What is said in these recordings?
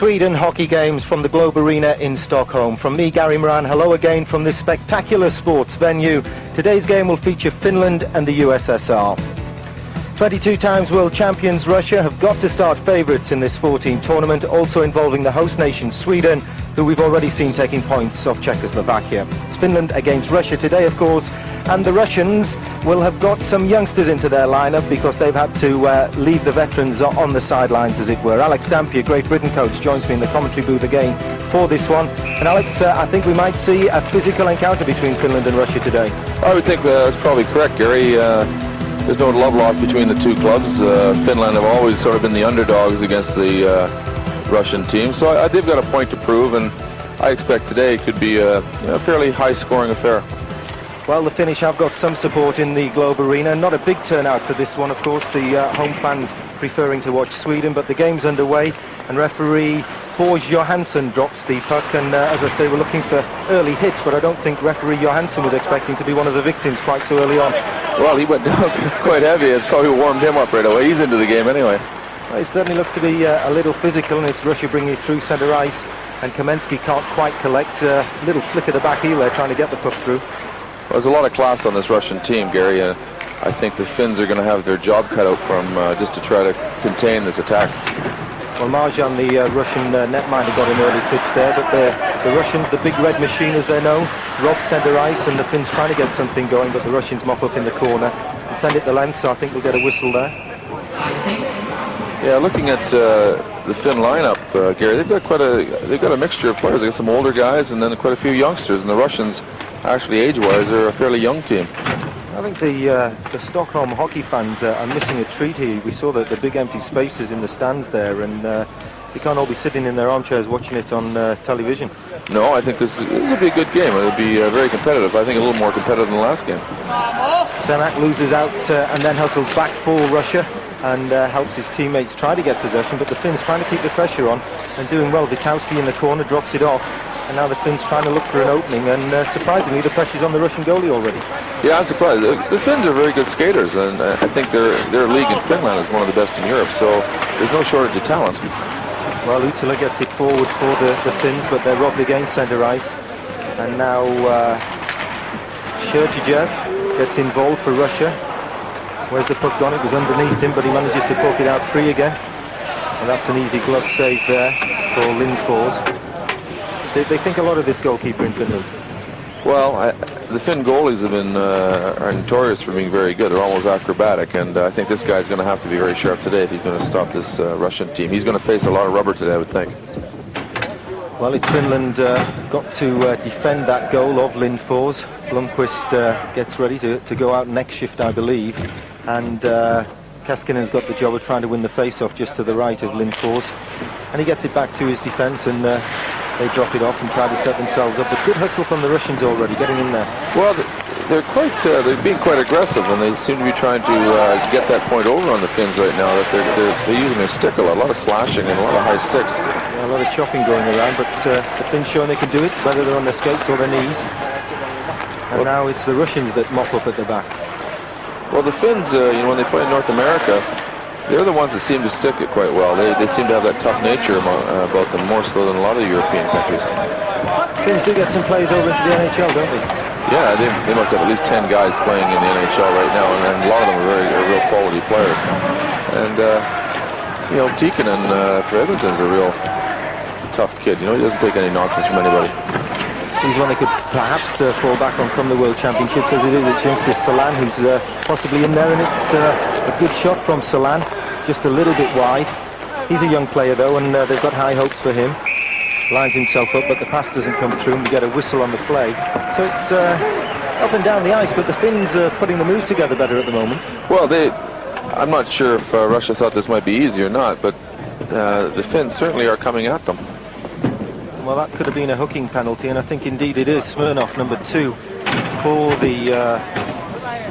Sweden hockey games from the Globe Arena in Stockholm. From me, Gary Moran, hello again from this spectacular sports venue. Today's game will feature Finland and the USSR. 22 times world champions Russia have got to start favourites in this 14 tournament, also involving the host nation Sweden, who we've already seen taking points off Czechoslovakia. It's Finland against Russia today, of course, and the Russians will have got some youngsters into their lineup because they've had to leave the veterans on the sidelines, as it were. Alex Dampier, Great Britain coach, joins me in the commentary booth again for this one. And Alex, I think we might see a physical encounter between Finland and Russia today. I would think that's probably correct, Gary. There's no love lost between the two clubs. Finland have always sort of been the underdogs against the Russian team, so they've got a point to prove, and I expect today it could be a fairly high-scoring affair. Well, the Finnish have got some support in the Globe Arena. Not a big turnout for this one, of course. The home fans preferring to watch Sweden, but the game's underway, and referee Boris Johansson drops the puck, and as I say, we're looking for early hits, but I don't think referee Johansson was expecting to be one of the victims quite so early on. Well, he went down quite heavy. It's probably warmed him up right away. He's into the game anyway. Well, it certainly looks to be a little physical, and it's Russia bringing it through centre ice, and Kamensky can't quite collect. A little flick of the back heel there, trying to get the puck through. Well, there's a lot of class on this Russian team, Gary. I think the Finns are going to have their job cut out for them just to try to contain this attack. Well, Marьin, the Russian netminder, got an early touch there, but the Russians, the big red machine as they're known, rob centre ice, and the Finns trying to get something going, but the Russians mop up in the corner and send it the length, so I think we'll get a whistle there. Yeah, looking at the Finn lineup, Gary, they've got a mixture of players. They got some older guys and then quite a few youngsters, and the Russians, actually age-wise, are a fairly young team. I think the Stockholm hockey fans are missing a treat here. We saw the big empty spaces in the stands there, and they can't all be sitting in their armchairs watching it on television. No, I think this will be a good game. It'll be very competitive. I think a little more competitive than the last game. Semak loses out and then hustles back for Russia and helps his teammates try to get possession, but the Finns trying to keep the pressure on and doing well. Vitowski in the corner drops it off, and now the Finns trying to look for an opening, and surprisingly the pressure's on the Russian goalie already. Yeah, I'm surprised. The Finns are very good skaters, and I think their league in Finland is one of the best in Europe, so there's no shortage of talent. Well, Utsala gets it forward for the Finns, but they're robbed against centre ice, and now Shiryaев gets involved for Russia. Where's the puck gone? It was underneath him, but he manages to poke it out free again. And that's an easy glove save there for Lindfors. They think a lot of this goalkeeper in Finland. Well, the Finn goalies have been are notorious for being very good. They're almost acrobatic, and I think this guy's going to have to be very sharp today if he's going to stop this Russian team. He's going to face a lot of rubber today, I would think. Well, it's Finland got to defend that goal of Lindfors. Blomqvist gets ready to go out next shift, I believe, and Kaskinen's got the job of trying to win the face-off just to the right of Lindfors, and he gets it back to his defence, and they drop it off and try to set themselves up. But good hustle from the Russians already, getting in there. Well, they're being quite aggressive, and they seem to be trying to get that point over on the Finns right now. That they're using their stick a lot of slashing and a lot of high sticks. Yeah, a lot of chopping going around, but the Finns showing they can do it, whether they're on their skates or their knees. And now it's the Russians that mop up at the back. Well, the Finns, when they play in North America, they're the ones that seem to stick it quite well. They seem to have that tough nature about them, more so than a lot of European countries. Finns do get some players over into the NHL, don't they? Yeah, they must have at least 10 guys playing in the NHL right now, and a lot of them are real quality players. And, Tikkanen for Edmonton's a real tough kid. He doesn't take any nonsense from anybody. He's one they could perhaps fall back on from the World Championships, as it is. It's youngster Salan who's possibly in there, and it's a good shot from Salan, just a little bit wide. He's a young player though, and they've got high hopes for him. Lines himself up, but the pass doesn't come through, and we get a whistle on the play. So it's up and down the ice, but the Finns are putting the moves together better at the moment. Well, I'm not sure if Russia thought this might be easy or not, but the Finns certainly are coming at them. Well, that could have been a hooking penalty, and I think indeed it is. Smirnov, number 2, for the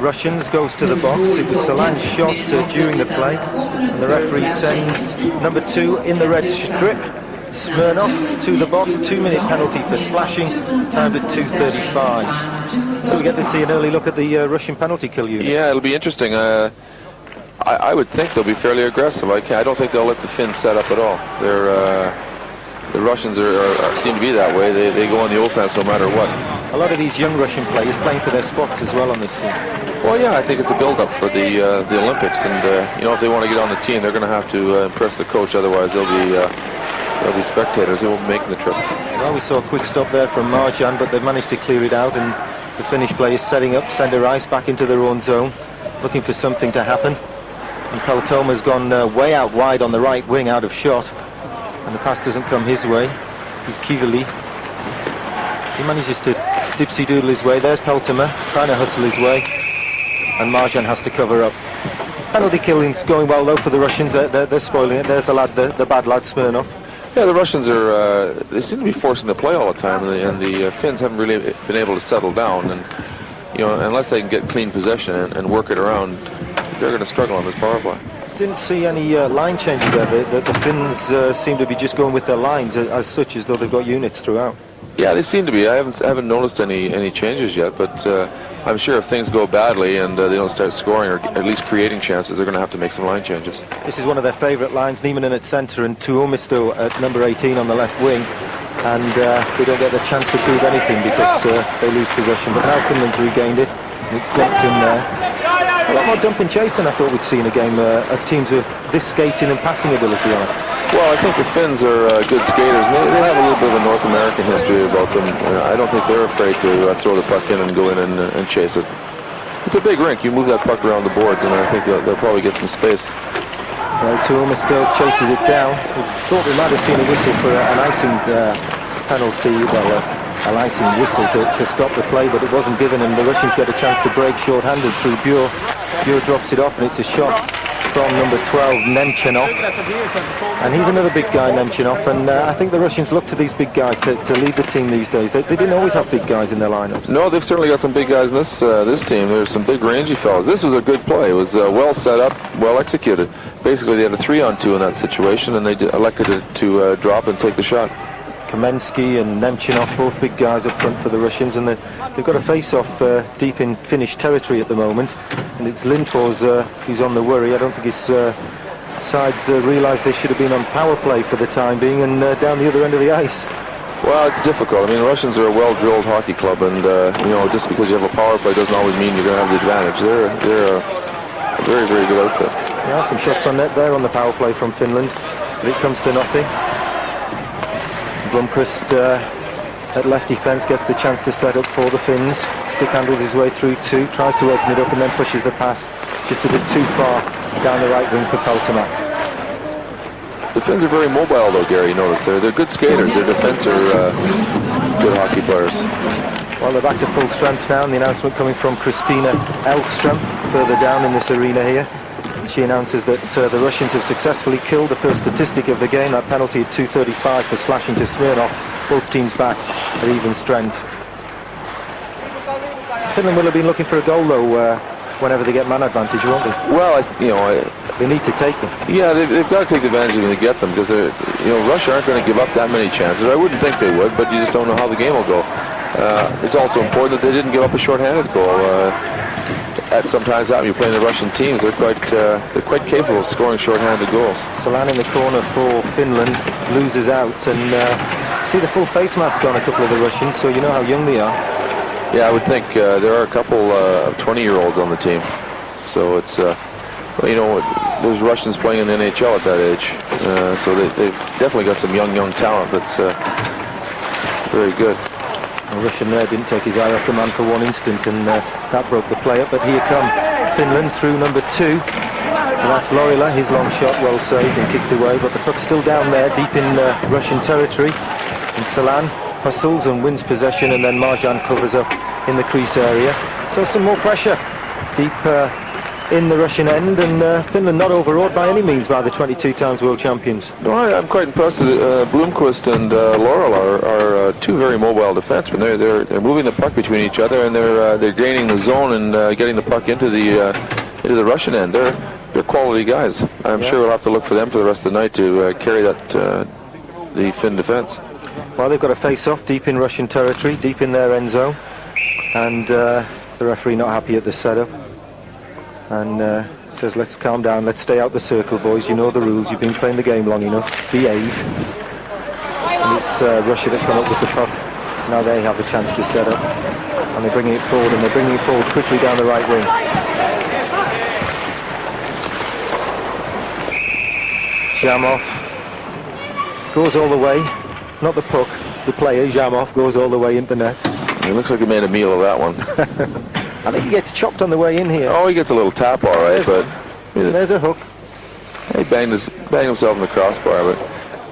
Russians, goes to the box. It was Salan's shot during the play, and the referee sends number 2 in the red strip, Smirnov, to the box. 2-minute penalty for slashing, timed at 2:35. So we get to see an early look at the Russian penalty kill unit. Yeah, it'll be interesting. I would think they'll be fairly aggressive. I don't think they'll let the Finns set up at all. Russians seem to be that way. They go on the offense no matter what. A lot of these young Russian players playing for their spots as well on this team. Well, yeah, I think it's a build-up for the Olympics, and you know, if they want to get on the team, they're going to have to impress the coach. Otherwise, they'll be spectators. They won't be making the trip. Well, we saw a quick stop there from Marjan, but they've managed to clear it out, and the Finnish players setting up centre ice back into their own zone, looking for something to happen. And Peltoma's gone way out wide on the right wing, out of shot, and the pass doesn't come his way. He's Kivili. He manages to dipsy-doodle his way. There's Peltoma trying to hustle his way, and Marjan has to cover up. Penalty killing's going well though for the Russians. They're spoiling it. There's the lad, the bad lad Smirnov. Yeah, the Russians are. They seem to be forcing the play all the time, and the Finns haven't really been able to settle down. And you know, unless they can get clean possession and work it around, they're going to struggle on this power play. Didn't see any line changes there. The Finns seem to be just going with their lines as such, as though they've got units throughout. Yeah, they seem to be. I haven't noticed any changes yet, but I'm sure if things go badly and they don't start scoring or at least creating chances, they're going to have to make some line changes. This is one of their favourite lines, Nieminen at centre and Tuomisto at number 18 on the left wing, and they don't get the chance to prove anything because they lose possession. But now Finland's regained it, and it's dumped in there. A lot more dump and chase than I thought we'd see in a game of teams with this skating and passing ability on it. Well, I think the Finns are good skaters, and they have a little bit of a North American history about them. I don't think they're afraid to throw the puck in and go in and chase it. It's a big rink. You move that puck around the boards, and I think they'll probably get some space. Well, Tuomi still chases it down. We thought we might have seen a whistle for an icing penalty, well, an icing whistle to stop the play, but it wasn't given, and the Russians get a chance to break short-handed through Bure. Bure drops it off, and it's a shot from number 12, Nemchinov. And he's another big guy, Nemchinov, and I think the Russians look to these big guys to lead the team these days. They didn't always have big guys in their lineups. No, they've certainly got some big guys in this team. There's some big rangy fellas. This was a good play. It was well set up, well executed. Basically, they had a 3-on-2 in that situation, and they elected to drop and take the shot. Kamensky and Nemchinov, both big guys up front for the Russians, and they've got a face-off deep in Finnish territory at the moment, and it's Lindfors who's on the worry. I don't think his sides realise they should have been on power play for the time being and down the other end of the ice. Well, it's difficult. I mean, the Russians are a well-drilled hockey club, and you know, just because you have a power play doesn't always mean you're going to have the advantage. They're a very, very good outfit. Yeah, some shots on net there on the power play from Finland, but it comes to nothing. Blomqvist at left defence gets the chance to set up for the Finns. Stick-handles his way through two, tries to open it up and then pushes the pass just a bit too far down the right wing for Peltomac. The Finns are very mobile though, Gary, you notice. They're good skaters. Their defence are good hockey players. Well, they're back to full strength now, and the announcement coming from Christina Elstrom further down in this arena here. She announces that the Russians have successfully killed the first statistic of the game, that penalty at 2:35 for slashing to Smirnov. Both teams back at even strength. Finland will have been looking for a goal though whenever they get man advantage, won't they? Well, they need to take them. Yeah, they've got to take advantage when they get them, because Russia aren't going to give up that many chances. I wouldn't think they would, but you just don't know how the game will go. It's also important that they didn't give up a short-handed goal. That sometimes happens. You're playing the Russian teams; they're quite capable of scoring short-handed goals. Salan in the corner for Finland loses out, and see the full face mask on a couple of the Russians, so you know how young they are. Yeah, I would think there are a couple of 20-year-olds on the team, so it's there's Russians playing in the NHL at that age, so they've definitely got some young talent that's very good. The Russian there didn't take his eye off the man for one instant, and that broke the play up. But here come Finland through number 2. And that's Lorila, his long shot, well saved and kicked away. But the puck's still down there, deep in Russian territory. And Salan hustles and wins possession, and then Marjan covers up in the crease area. So some more pressure deep in the Russian end, and Finland not overawed by any means by the 22 times world champions. No, I'm quite impressed. Blomqvist and Laurel are two very mobile defensemen. They're moving the puck between each other, and they're gaining the zone and getting the puck into the Russian end. They're quality guys. I'm sure we'll have to look for them for the rest of the night to carry the Finn defense. Well, they've got a face-off deep in Russian territory, deep in their end zone, and the referee not happy at the setup. And says, let's calm down, let's stay out the circle, boys. You know the rules, you've been playing the game long enough. Behave. And it's Russia that come up with the puck. Now they have the chance to set up. And they're bringing it forward, and they're bringing it forward quickly down the right wing. Jamnov goes all the way. Not the puck. The player, Jamnov, goes all the way into net. It looks like he made a meal of that one. I think he gets chopped on the way in here. Oh, he gets a little tap, all right, but... There's a hook. He banged himself in the crossbar, but...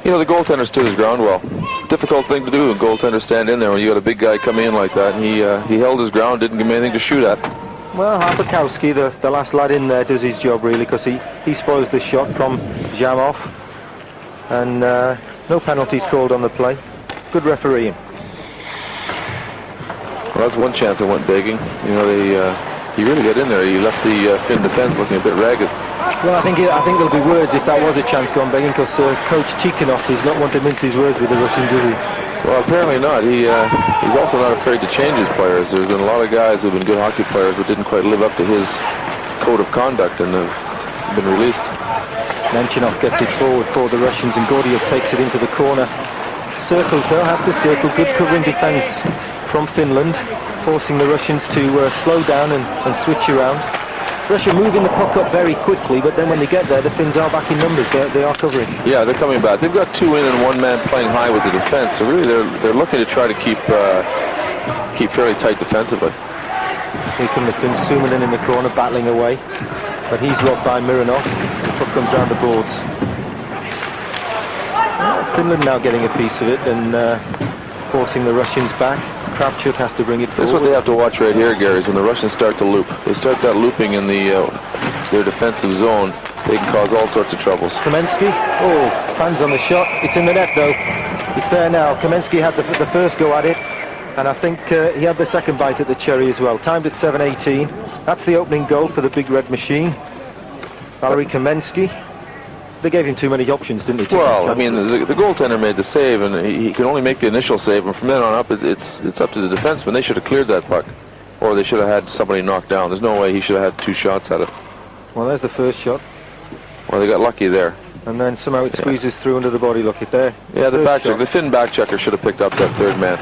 You know, the goaltender stood his ground well. Difficult thing to do, a goaltender stand in there when you got a big guy coming in like that. And he held his ground, didn't give him anything to shoot at. Well, Harpakowski, the last lad in there, does his job really, because he spoils the shot from Jamnov. And no penalties called on the play. Good refereeing. Well, that's one chance I went begging. You know, he really got in there. He left the Finn defense looking a bit ragged. Well, I think there'll be words if that was a chance gone begging, because Coach Tikhonov is not one to mince his words with the Russians, is he? Well, apparently not. He's also not afraid to change his players. There's been a lot of guys who've been good hockey players but didn't quite live up to his code of conduct and have been released. Nemchinov gets it forward for the Russians, and Gordиюк takes it into the corner. Circles though, has to circle. Good covering defence from Finland, forcing the Russians to slow down and switch around. Russia moving the puck up very quickly, but then when they get there, the Finns are back in numbers. They are covering. Yeah, they're coming back. They've got two in and one man playing high with the defense. So really, they're looking to try to keep fairly tight defensively. Here come the Finns, Suominen in the corner, battling away, but he's robbed by Mironov. The puck comes round the boards. Finland now getting a piece of it and forcing the Russians back. Kravchuk has to bring it forward. This is what they have to watch right here, Gary, is when the Russians start to loop. They start that looping in their defensive zone, they can cause all sorts of troubles. Kamensky, fans on the shot. It's in the net though. It's there now. Kamensky had the first go at it, and I think he had the second bite at the cherry as well. Timed at 7:18. That's the opening goal for the Big Red Machine. Valery Kamensky. They gave him too many options, didn't they? Well, I mean, the goaltender made the save, and he can only make the initial save, and from then on up, it's up to the defenseman. They should have cleared that puck, or they should have had somebody knocked down. There's no way he should have had two shots at it. Well, there's the first shot. Well, they got lucky there. And then somehow it squeezes through under the body. Look at there. Yeah, the Finn back checker should have picked up that third man.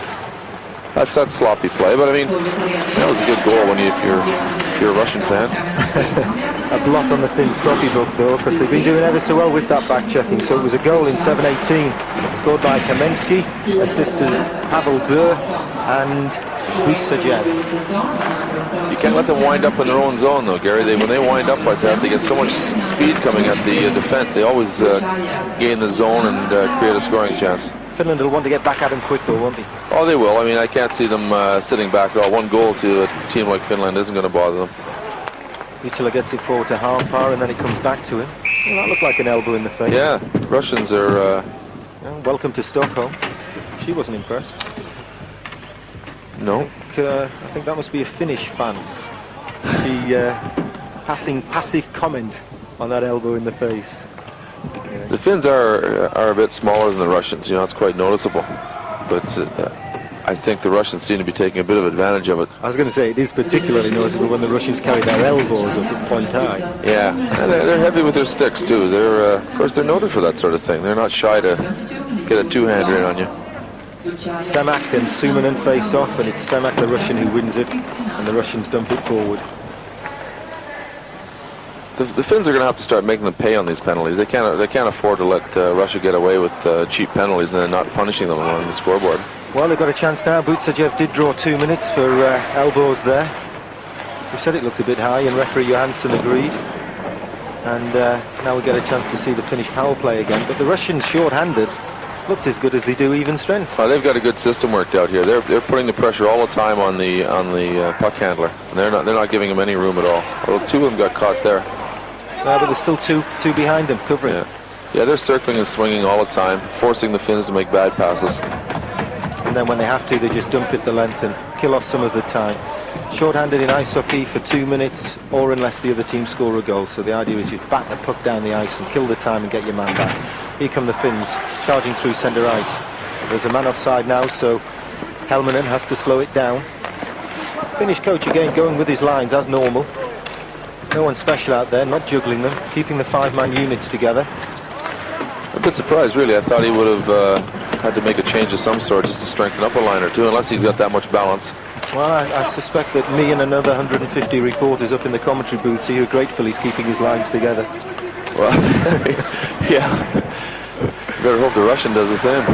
That's sloppy play, but I mean, that was a good goal if you're a Russian fan. A blot on the Finns copybook though, because they've been doing ever so well with that back checking. So it was a goal in 7:18, scored by Kamensky, assisted Pavel Bure and Bucsajev. You can't let them wind up in their own zone though, Gary. When they wind up like that, they get so much speed coming at the defense. They always gain the zone and create a scoring chance. Finland will want to get back at them quick though, won't they? Oh, they will. I mean, I can't see them sitting back. One goal to a team like Finland isn't going to bother them. Uchila gets it forward to Harpar, and then it comes back to him. Well, that looked like an elbow in the face. Yeah, Russians are... welcome to Stockholm. She wasn't impressed. No. I think that must be a Finnish fan. She passing passive comment on that elbow in the face. The Finns are a bit smaller than the Russians. You know, it's quite noticeable. But I think the Russians seem to be taking a bit of advantage of it. I was going to say, it is particularly noticeable when the Russians carry their elbows up at point high. Yeah, and they're heavy with their sticks too. Of course, they're noted for that sort of thing. They're not shy to get a two-hander in on you. Semák and Suominen face off, and it's Semák, the Russian, who wins it, and the Russians dump it forward. The Finns are going to have to start making them pay on these penalties. They can't afford to let Russia get away with cheap penalties and then not punishing them on the scoreboard. Well, they've got a chance now. Bucsajev did draw 2 minutes for elbows there. We said it looked a bit high, and referee Johansson agreed. And now we get a chance to see the Finnish power play again. But the Russians, short-handed, looked as good as they do even strength. Well, they've got a good system worked out here. They're putting the pressure all the time on the puck handler, and they're not giving him any room at all. Although two of them got caught there. But there's still two behind them covering. Yeah, they're circling and swinging all the time, forcing the Finns to make bad passes. And then when they have to, they just dump it the length and kill off some of the time. Short-handed in ice hockey for 2 minutes, or unless the other team score a goal. So the idea is you bat the puck down the ice and kill the time and get your man back. Here come the Finns, charging through centre ice. There's a man offside now, so Helminen has to slow it down. Finnish coach again going with his lines as normal. No one special out there, not juggling them, keeping the 5-man units together. A bit surprised, really. I thought he would have had to make a change of some sort just to strengthen up a line or two, unless he's got that much balance. Well, I suspect that me and another 150 reporters up in the commentary booth here gratefully he's keeping his lines together. Well, yeah. Better hope the Russian does the same.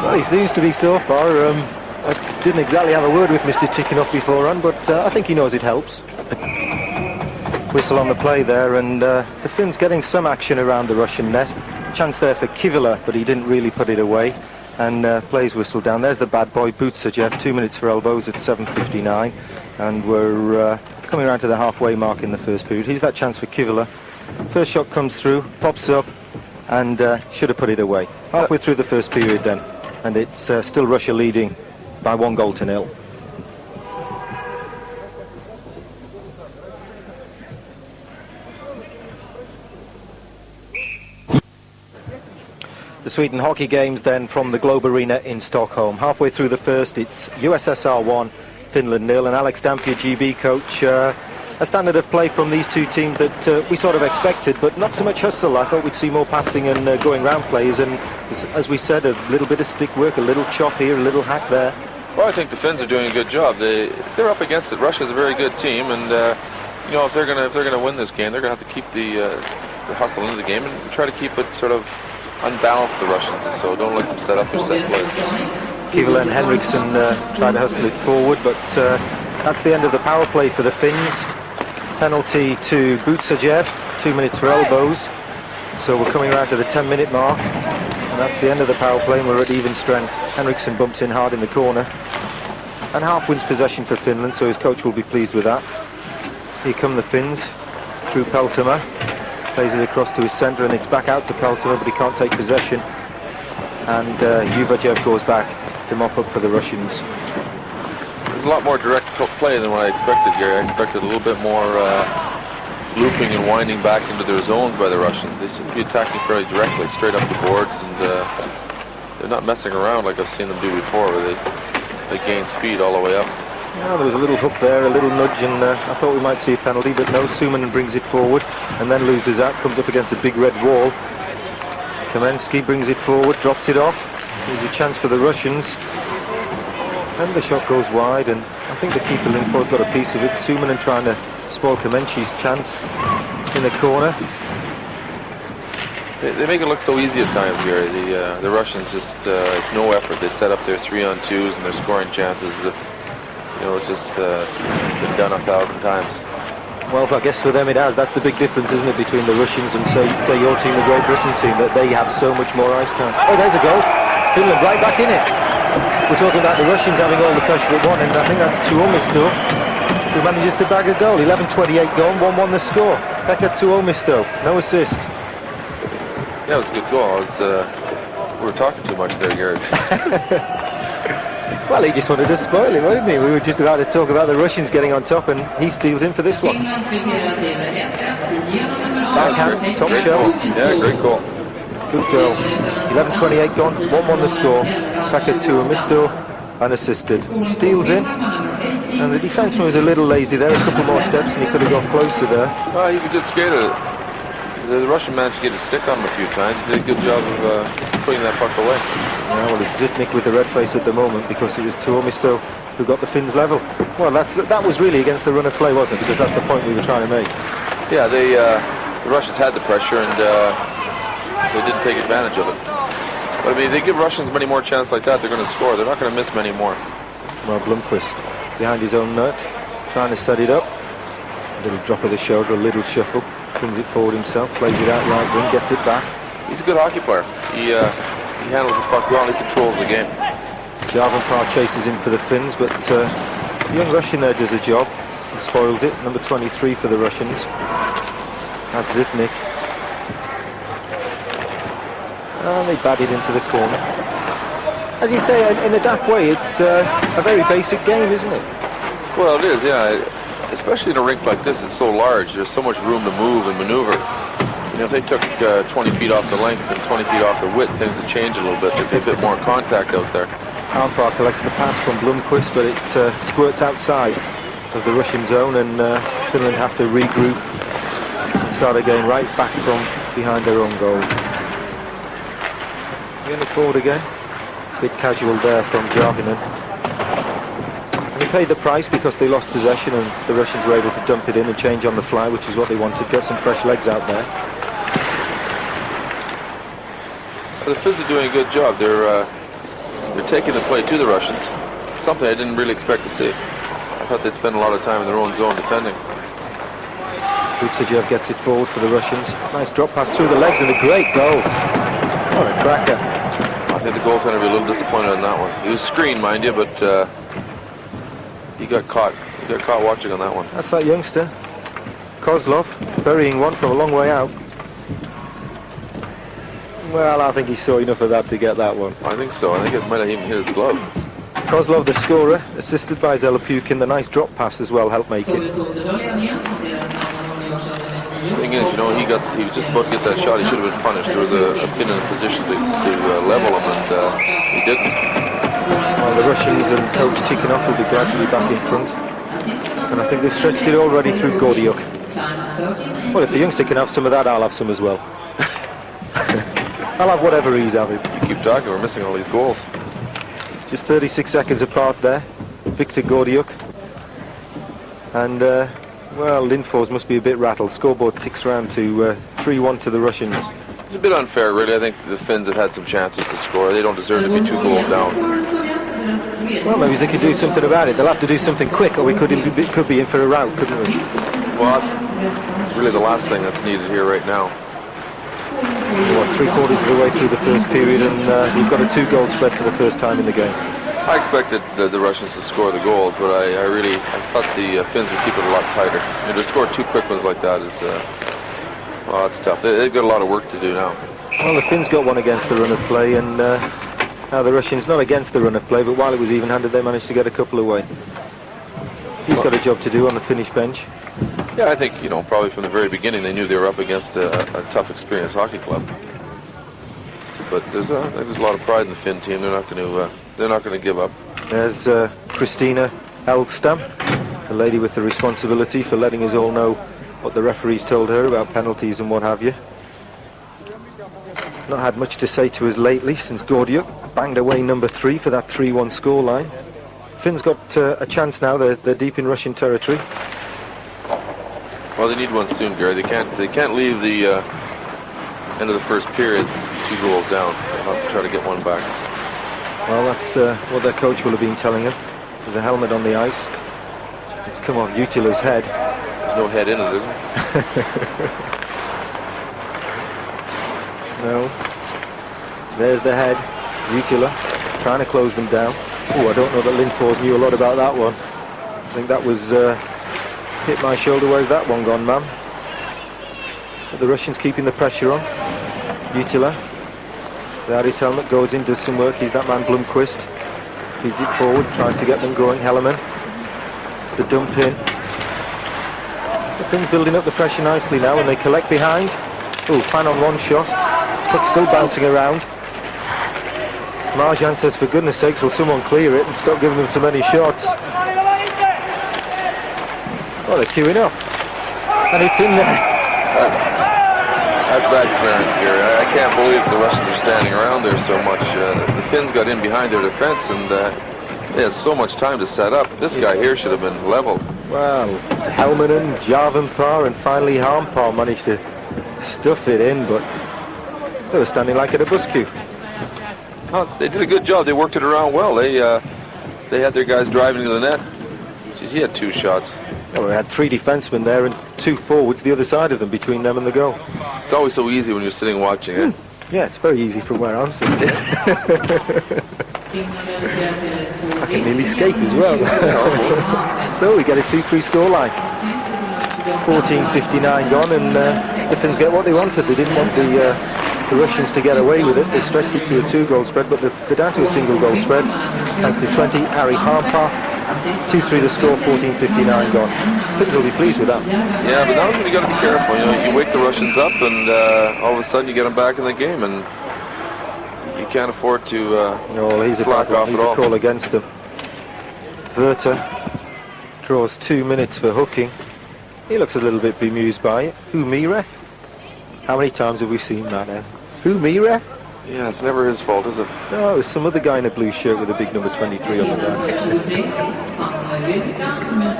Well, he seems to be so far. I didn't exactly have a word with Mr. Tikhonov beforehand, but I think he knows it helps. Whistle on the play there, and the Finns getting some action around the Russian net. Chance there for Kivila, but he didn't really put it away. And plays whistle down. There's the bad boy, Bucsajev, 2 minutes for elbows at 7:59. And we're coming around to the halfway mark in the first period. Here's that chance for Kivila. First shot comes through, pops up, and should have put it away. Halfway through the first period then. And it's still Russia leading by 1-0. The Sweden hockey games then from the Globe Arena in Stockholm. Halfway through the first, it's USSR 1, Finland 0, and Alex Dampier, GB coach, a standard of play from these two teams that we sort of expected, but not so much hustle. I thought we'd see more passing and going round plays, and as we said, a little bit of stick work, a little chop here, a little hack there. Well, I think the Finns are doing a good job. They're up against it. Russia's a very good team, and you know, if they're gonna win this game, they're gonna have to keep the hustle into the game and try to keep it sort of unbalanced, the Russians, so don't let them set up their set plays. Kivila and Henriksson try to hustle it forward, but that's the end of the power play for the Finns. Penalty to Bucsajev, 2 minutes for elbows, so we're coming around to the 10-minute mark, and that's the end of the power play, and we're at even strength. Henriksson bumps in hard in the corner, and half wins possession for Finland, so his coach will be pleased with that. Here come the Finns through Peltomaa. Plays it across to his centre, and it's back out to Peltomaa, but he can't take possession. And Uvajev goes back to mop up for the Russians. There's a lot more direct play than what I expected here. I expected a little bit more looping and winding back into their zones by the Russians. They seem to be attacking fairly directly, straight up the boards, and they're not messing around like I've seen them do before, where they gain speed all the way up. Yeah, there was a little hook there, a little nudge, and I thought we might see a penalty, but no, Sumanen brings it forward and then loses out, comes up against a big red wall. Kamensky brings it forward, drops it off. There's a chance for the Russians. And the shot goes wide, and I think the keeper Lindfor's got a piece of it. Sumanen trying to spoil Kamensky's chance in the corner. They make it look so easy at times here. The Russians just, it's no effort. They set up their 3-on-2s and they're scoring chances as if, you know, it's just been done 1,000 times. Well, I guess for them it has. That's the big difference, isn't it, between the Russians and say your team, the Great Britain team, that they have so much more ice time. Oh, there's a goal. Finland right back in it. We're talking about the Russians having all the pressure at one end. I think that's Tuomisto who manages to bag a goal. 11:28 gone, 1-1 the score. Pekka Tuomisto, no assist. Yeah, it was a good goal. We were talking too much there, Gary. Well, he just wanted to spoil it, wasn't he? We were just about to talk about the Russians getting on top, and he steals in for this one. Backhand, top shelf. Yeah, great goal. Good goal. 11:28 gone, 1-1 the score. Pekka Tuomisto, unassisted. Steals in, and the defenseman was a little lazy there. A couple more steps, and he could have gone closer there. Well, he's a good skater. The Russian managed to get a stick on him a few times. He did a good job of putting that puck away. Yeah, well, it's Žitnik with the red face at the moment because it was Tuomisto who got the Finns level. Well, that was really against the run of play, wasn't it? Because that's the point we were trying to make. Yeah, the Russians had the pressure and they didn't take advantage of it. But I mean, they give Russians many more chances like that, they're going to score. They're not going to miss many more. Well, Blomqvist behind his own net, trying to set it up. A little drop of the shoulder, a little shuffle. Brings it forward himself, plays it out right wing, gets it back. He's a good hockey player. He handles the puck well, he controls the game. Jarvenpää chases in for the Finns, but the young Russian there does a job. He spoils it. Number 23 for the Russians. That's Žitnik. And they bat it into the corner. As you say, in a daft way, it's a very basic game, isn't it? Well, it is, yeah. Especially in a rink like this, it's so large. There's so much room to move and maneuver. You know, if they took 20 feet off the length and 20 feet off the width, things would change a little bit. There'd be a bit more contact out there. Jarvenpää collects the pass from Blomqvist, but it squirts outside of the Russian zone, and Finland have to regroup and start again right back from behind their own goal. We're going to forward again. Bit casual there from Jaminan. And he paid the price because they lost possession and the Russians were able to dump it in and change on the fly, which is what they wanted, get some fresh legs out there. The Finns are doing a good job. They're taking the play to the Russians, something I didn't really expect to see. I thought they'd spend a lot of time in their own zone defending. Bucaev gets it forward for the Russians. Nice drop pass through the legs and a great goal. What a cracker. I think the goaltender will be a little disappointed on that one. He was screened, mind you, but he got caught. He got caught watching on that one. That's that youngster, Kozlov, burying one from a long way out. Well, I think he saw enough of that to get that one. I think so. I think it might have even hit his glove. Kozlov, the scorer, assisted by Zelapukin. The nice drop pass as well helped make it. The thing is, you know, he was just about to get that shot. He should have been punished. There was a Finn in a position to level him, and he didn't. Well, the Russians and coach Tikhonov will be glad to be back in front. And I think they've stretched it already through Gordiyuk. Well, if the youngster can have some of that, I'll have some as well. I'll have whatever he's having. You keep talking, we're missing all these goals. Just 36 seconds apart there. Victor Gordiuk. And, well, Lindfors must be a bit rattled. Scoreboard ticks round to 3-1 to the Russians. It's a bit unfair, really. I think the Finns have had some chances to score. They don't deserve to be 2 goals down. Well, maybe they could do something about it. They'll have to do something quick, or we could be in for a rout, couldn't we? Well, it's really the last thing that's needed here right now. What, 3/4 of the way through the first period, and you've got a 2-goal spread for the first time in the game. I expected the Russians to score the goals, but I thought the Finns would keep it a lot tighter. To score 2 quick ones like that is, well, that's tough. They've got a lot of work to do now. Well, the Finns got one against the run of play, and now the Russians not against the run of play, but while it was even-handed, they managed to get a couple away. He's got a job to do on the Finnish bench. Yeah, I think, you know, probably from the very beginning they knew they were up against a tough, experienced hockey club. But there's a lot of pride in the Finn team. They're not going to give up. There's Christina Eldstam, the lady with the responsibility for letting us all know what the referees told her about penalties and what have you. Not had much to say to us lately since Gordiuk banged away number 3 for that 3-1 scoreline. Finn's got a chance now. They're deep in Russian territory. Well, they need one soon, Gary. They can't leave the end of the first period 2 goals down. They'll have to try to get one back. Well, that's what their coach will have been telling him. There's a helmet on the ice. It's come off Utila's head. There's no head in it, is there? No. There's the head. Utila trying to close them down. Oh, I don't know that Lindfors knew a lot about that one. I think that was hit my shoulder. Where's that one gone, ma'am? But the Russians keeping the pressure on. Utila. Without his helmet, goes in, does some work. He's that man Blomqvist. Feeds it forward, tries to get them going. Hellerman. The dump in. The Finns building up the pressure nicely now, and they collect behind. Oh, fan on one shot. Puck's still bouncing around. Marjan says, for goodness sakes, will someone clear it and stop giving them so many shots? Oh, they're queuing up. And it's in there. That's bad clearance, Gary. I can't believe the Russians are standing around there so much. The Finns got in behind their defense, and they had so much time to set up. This guy here should have been leveled. Well, Helmanen, Jarvenpää, and finally Harmpaa managed to stuff it in, but they were standing like at a bus queue. Oh, they did a good job. They worked it around well. They had their guys driving to the net. Jeez, he had 2 shots. Well, we had 3 defensemen there and 2 forwards the other side of them, between them and the goal. It's always so easy when you're sitting watching it. Yeah, it's very easy from where I'm sitting. I can nearly skate as well. So we get a 2-3 scoreline. 14:59 gone, and the Finns get what they wanted. They didn't want the Russians to get away with it. They stretched it to a 2-goal spread, but they're down to a single-goal spread. Thanks to 20, Harry Harmpaa. 2-3 the score, 14:59 gone. Finns will be pleased with that. Yeah, but now you got to be careful. You know, you wake the Russians up, and all of a sudden you get them back in the game, and you can't afford to slack off he's at all. A call against them. Verta draws 2 minutes for hooking. He looks a little bit bemused by it. Who, me, ref? How many times have we seen that now? Who, me, ref? Yeah, it's never his fault, is it? No, there's some other guy in a blue shirt with a big number 23 on the back.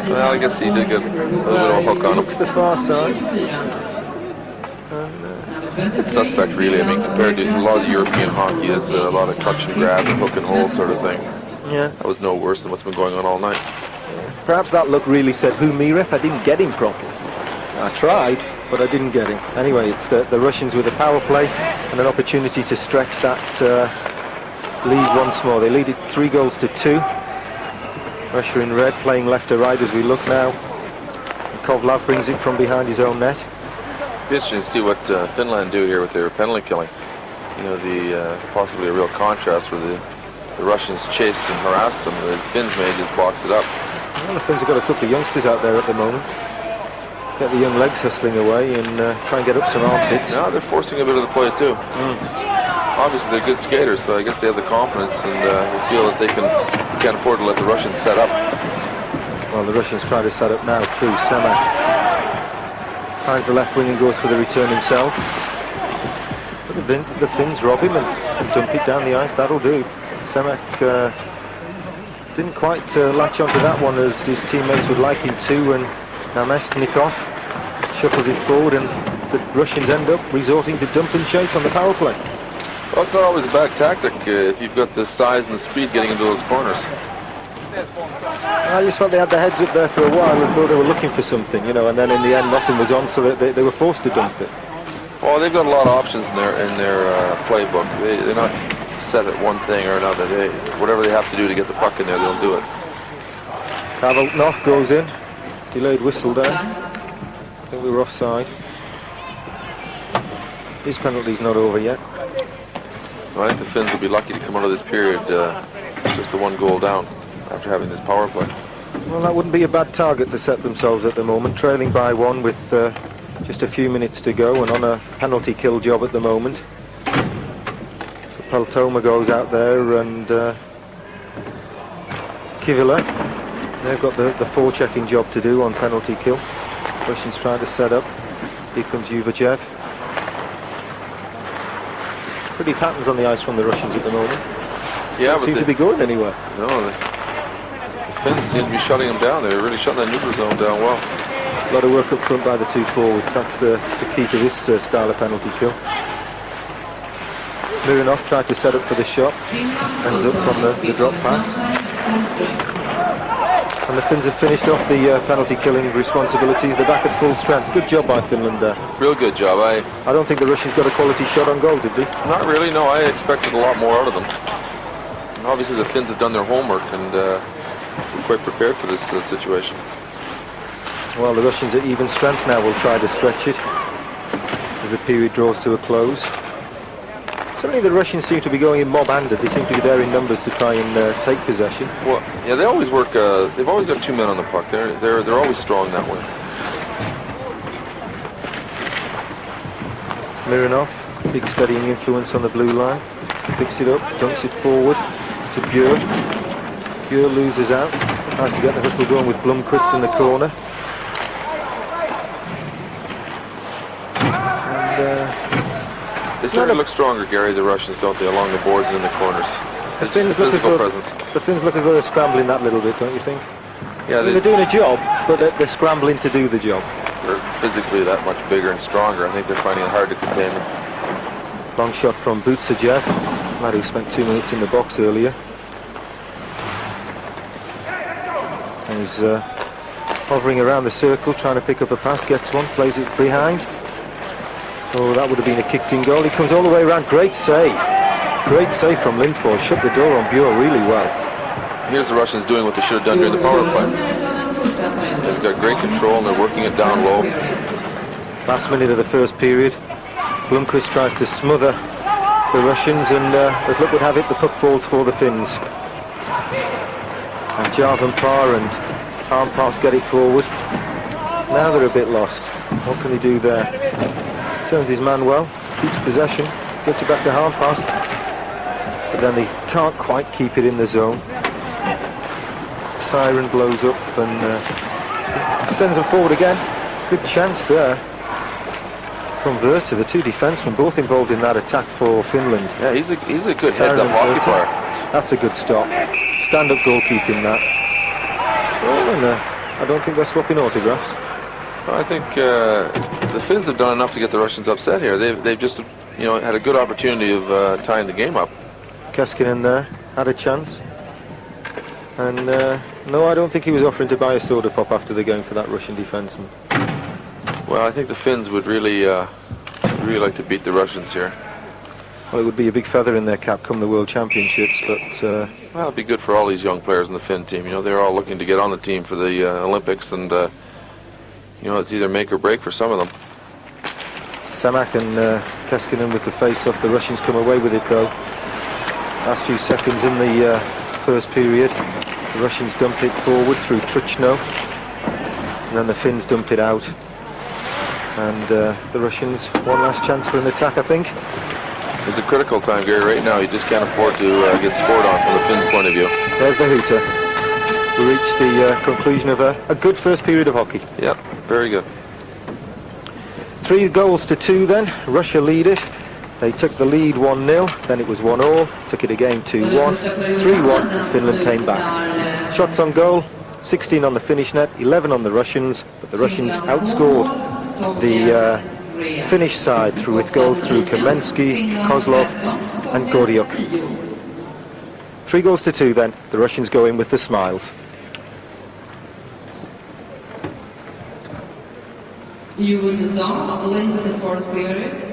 Well, I guess he did get a little hook on him. Looks the far side. It's suspect, really. I mean, compared to a lot of European hockey, it's a lot of clutch and grab and hook and hold sort of thing. Yeah. That was no worse than what's been going on all night. Perhaps that look really said, who me, ref? I didn't get him properly. I tried, but I didn't get him. Anyway, it's the Russians with a power play and an opportunity to stretch that lead once more. They lead it 3-2. Russia in red, playing left to right as we look now. And Kovalev brings it from behind his own net. It's interesting to see what Finland do here with their penalty killing. You know, possibly a real contrast where the Russians chased and harassed them. The Finns may just box it up. Well, the Finns have got a couple of youngsters out there at the moment. Get the young legs hustling away and try and get up some armpits. No, they're forcing a bit of the play too. Obviously they're good skaters, so I guess they have the confidence and they feel that they can't afford to let the Russians set up. Well, the Russians try to set up now through Semak. Finds the left wing and goes for the return himself. But the Finns rob him and dump it down the ice. That'll do. Semak didn't quite latch onto that one as his teammates would like him to, and Namestnikov shuffles it forward, and the Russians end up resorting to dump and chase on the power play. Well, it's not always a bad tactic if you've got the size and the speed getting into those corners. I just felt they had their heads up there for a while as though they were looking for something, you know, and then in the end nothing was on, so they were forced to dump it. Well, they've got a lot of options in their playbook. They're not set at one thing or another. Whatever they have to do to get the puck in there, they'll do it. Kavaldnov goes in. Delayed whistle there. I think we were offside. His penalty's not over yet. Well, I think the Finns will be lucky to come out of this period just the one goal down after having this power play. Well, that wouldn't be a bad target to set themselves at the moment, trailing by one with just a few minutes to go and on a penalty kill job at the moment. So Peltoma goes out there and Kivila. They've got the forechecking job to do on penalty kill. Russians trying to set up. Here comes Uvachev. Pretty patterns on the ice from the Russians at the moment. Yeah, Don't seem to be going anywhere. No, the Finns seem to be shutting them down. They're really shutting that neutral zone down well. A lot of work up front by the two forwards. That's the key to this style of penalty kill. Mironov tried to set up for the shot. Ends up from the drop pass. And the Finns have finished off the penalty killing responsibilities. They're back at full strength. Good job by Finland there. Real good job. I don't think the Russians got a quality shot on goal, did they? Not really, no. I expected a lot more out of them. And obviously the Finns have done their homework and they're quite prepared for this situation. Well, the Russians at even strength now will try to stretch it as the period draws to a close. Certainly the Russians seem to be going in mob-handed. They seem to be there in numbers to try and take possession. Well, yeah, they always work. They've always got two men on the puck. They're always strong that way. Mironov, big steadying influence on the blue line. Picks it up, dunks it forward to Bure. Bure loses out. Tries to get the hustle going with Blomqvist in the corner. They certainly look stronger, Gary, the Russians, don't they, along the boards and in the corners. The Finns look as though they're scrambling that little bit, don't you think? Yeah, they're doing a job, but they're scrambling to do the job. They're physically that much bigger and stronger. I think they're finding it hard to contain them. Long shot from Buczajev, lad who spent 2 minutes in the box earlier. And he's hovering around the circle, trying to pick up a pass, gets one, plays it behind. Oh, that would have been a kicked-in goal. He comes all the way around. Great save. Great save from Lindfors. Shut the door on Bure really well. Here's the Russians doing what they should have done during the power play. They've got great control and they're working it down low. Last minute of the first period. Blomqvist tries to smother the Russians and as luck would have it, the puck falls for the Finns. And Jarvenpää and Armpas get it forward. Now they're a bit lost. What can he do there? Turns his man well, keeps possession, gets it back to Armpas, but then they can't quite keep it in the zone. Siren blows up and sends them forward again. Good chance there. converter, the two defensemen, both involved in that attack for Finland. Yeah, he's a good heads-up hockey player. That's a good stop. Stand-up goalkeeping, that. Well, and I don't think they're swapping autographs. Well, I think the Finns have done enough to get the Russians upset here. They've just, you know, had a good opportunity of tying the game up. Keskinen there had a chance. And no, I don't think he was offering to buy a soda pop after the game for that Russian defenseman. Well, I think the Finns would really like to beat the Russians here. Well, it would be a big feather in their cap come the World Championships, but... well, it'd be good for all these young players in the Finn team. You know, they're all looking to get on the team for the Olympics, and, you know, it's either make or break for some of them. Semák and Keskinen with the face-off. The Russians come away with it, though. Last few seconds in the first period. The Russians dump it forward through Truchno, and then the Finns dump it out. And the Russians, one last chance for an attack, I think. It's a critical time, Gary. Right now, you just can't afford to get scored on from the Finns' point of view. There's the hooter. We reached the conclusion of a good first period of hockey. Yep, very good. 3 goals to 2 then. Russia lead it. They took the lead 1-0, then it was 1-1, took it again 2-1, 3-1, and Finland came back. Shots on goal, 16 on the Finnish net, 11 on the Russians, but the Russians outscored the Finnish side with goals through Kamensky, Kozlov and Gordiюk. 3 goals to 2 then, the Russians go in with the smiles.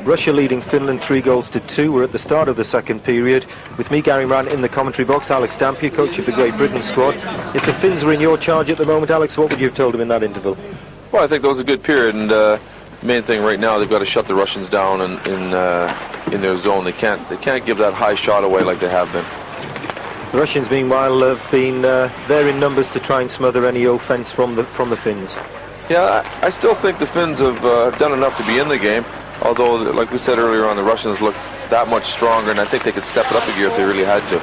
Russia leading Finland 3 goals to 2. We're at the start of the second period. With me, Gary Moran, in the commentary box, Alex Dampier, coach of the Great Britain squad. If the Finns were in your charge at the moment, Alex, what would you have told them in that interval? Well, I think that was a good period, and main thing right now, they've got to shut the Russians down in their zone. They can't give that high shot away like they have been. The Russians, meanwhile, have been there in numbers to try and smother any offence from the Finns. Yeah, I still think the Finns have done enough to be in the game, although, like we said earlier on, the Russians look that much stronger, and I think they could step it up a gear if they really had to.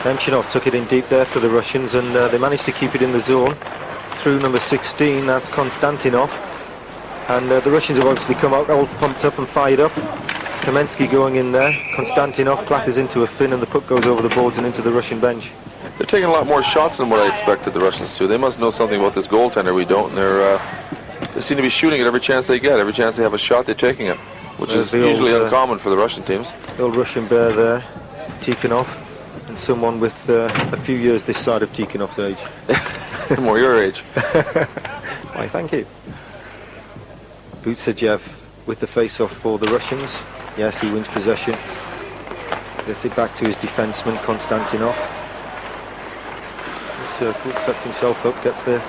Nemchinov took it in deep there for the Russians, and they managed to keep it in the zone. Through number 16, that's Konstantinov. And the Russians have obviously come out all pumped up and fired up. Kamensky going in there. Konstantinov clatters into a Finn, and the puck goes over the boards and into the Russian bench. They're taking a lot more shots than what I expected the Russians to. They must know something about this goaltender we don't, and they seem to be shooting it every chance they get. Every chance they have a shot, they're taking it, which is usually uncommon for the Russian teams. The old Russian bear there, Tikhonov, and someone with a few years this side of Tikhonov's age. More your age. Why, thank you. Buczajev with the face-off for the Russians. Yes, he wins possession. Gets it back to his defenseman, Konstantinov. Circle, sets himself up, gets the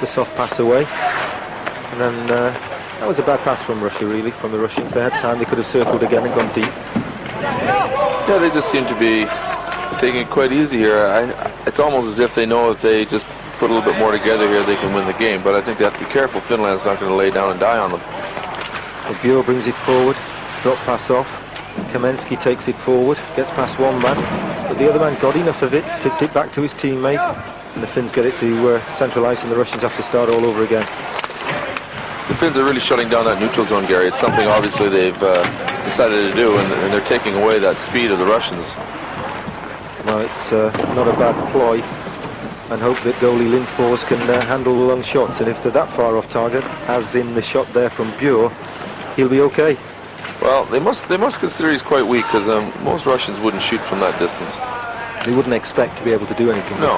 soft pass away. And then that was a bad pass from Russia, really, from the Russians. They had time, they could have circled again and gone deep. Yeah, they just seem to be taking it quite easy here. It's almost as if they know if they just put a little bit more together here, they can win the game. But I think they have to be careful. Finland's not going to lay down and die on them. Bure brings it forward, drop pass off. Kamensky takes it forward, gets past one man, but the other man got enough of it, tipped it back to his teammate, and the Finns get it to central ice, and the Russians have to start all over again. The Finns are really shutting down that neutral zone, Gary. It's something obviously they've decided to do, and they're taking away that speed of the Russians. Well, it's not a bad ploy, and hope that goalie Lindfors can handle the long shots, and if they're that far off target, as in the shot there from Bure, he'll be okay. Well, they must consider he's quite weak, because most Russians wouldn't shoot from that distance. They wouldn't expect to be able to do anything. No.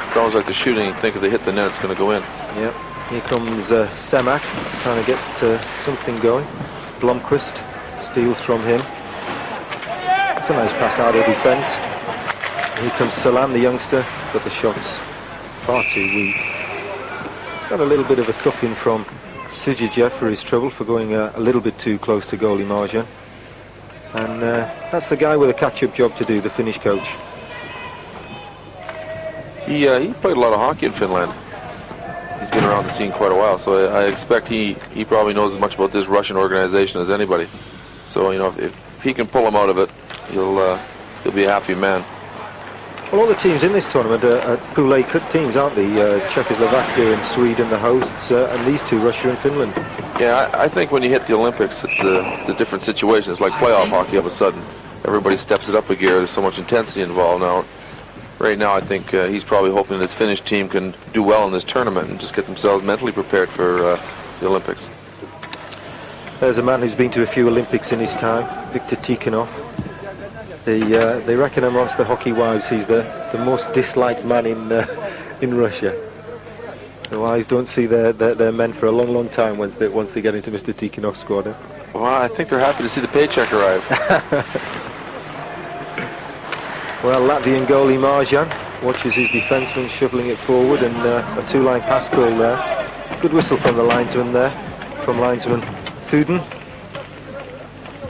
It's almost like the shooting. You think if they hit the net, it's going to go in. Yep. Here comes Semák trying to get something going. Blomqvist steals from him. It's a nice pass out of defence. Here comes Salam, the youngster, but the shot's far too weak. Got a little bit of a cuffing from Sujajev for his trouble for going a little bit too close to goalie Marьin. And that's the guy with a catch-up job to do, the Finnish coach. He played a lot of hockey in Finland. He's been around the scene quite a while, so I expect he probably knows as much about this Russian organization as anybody. So, you know, if he can pull him out of it, he'll be a happy man. Well, all the teams in this tournament are Pool A teams, aren't they? Czechoslovakia and Sweden, the hosts, and these two, Russia and Finland. Yeah, I think when you hit the Olympics, it's a different situation. It's like playoff hockey all of a sudden. Everybody steps it up a gear. There's so much intensity involved now. Right now, I think he's probably hoping his Finnish team can do well in this tournament and just get themselves mentally prepared for the Olympics. There's a man who's been to a few Olympics in his time, Viktor Tikhonov. They reckon amongst the hockey wives he's the most disliked man in Russia. The wives don't see their men for a long time once they get into Mr. Tikhonov's squad. Eh? Well, I think they're happy to see the paycheck arrive. Well, Latvian goalie Marьin watches his defenseman shoveling it forward, and a two-line pass call there. Good whistle from the linesman there, from linesman Thuden.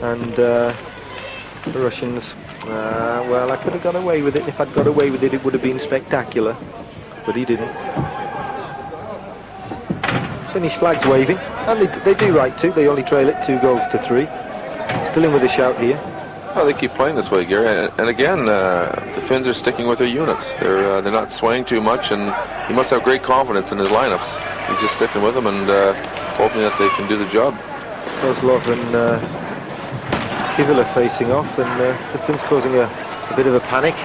And the Russians, well, I could have got away with it. If I'd got away with it, it would have been spectacular. But he didn't. Finnish flags waving, and they do right too. They only trail it 2-3. Still in with a shout here. Well, they keep playing this way, Gary, and again, the Finns are sticking with their units. They're not swaying too much, and he must have great confidence in his lineups. He's just sticking with them and hoping that they can do the job. Kozlov and Kivila facing off, and the Finns causing a bit of a panic.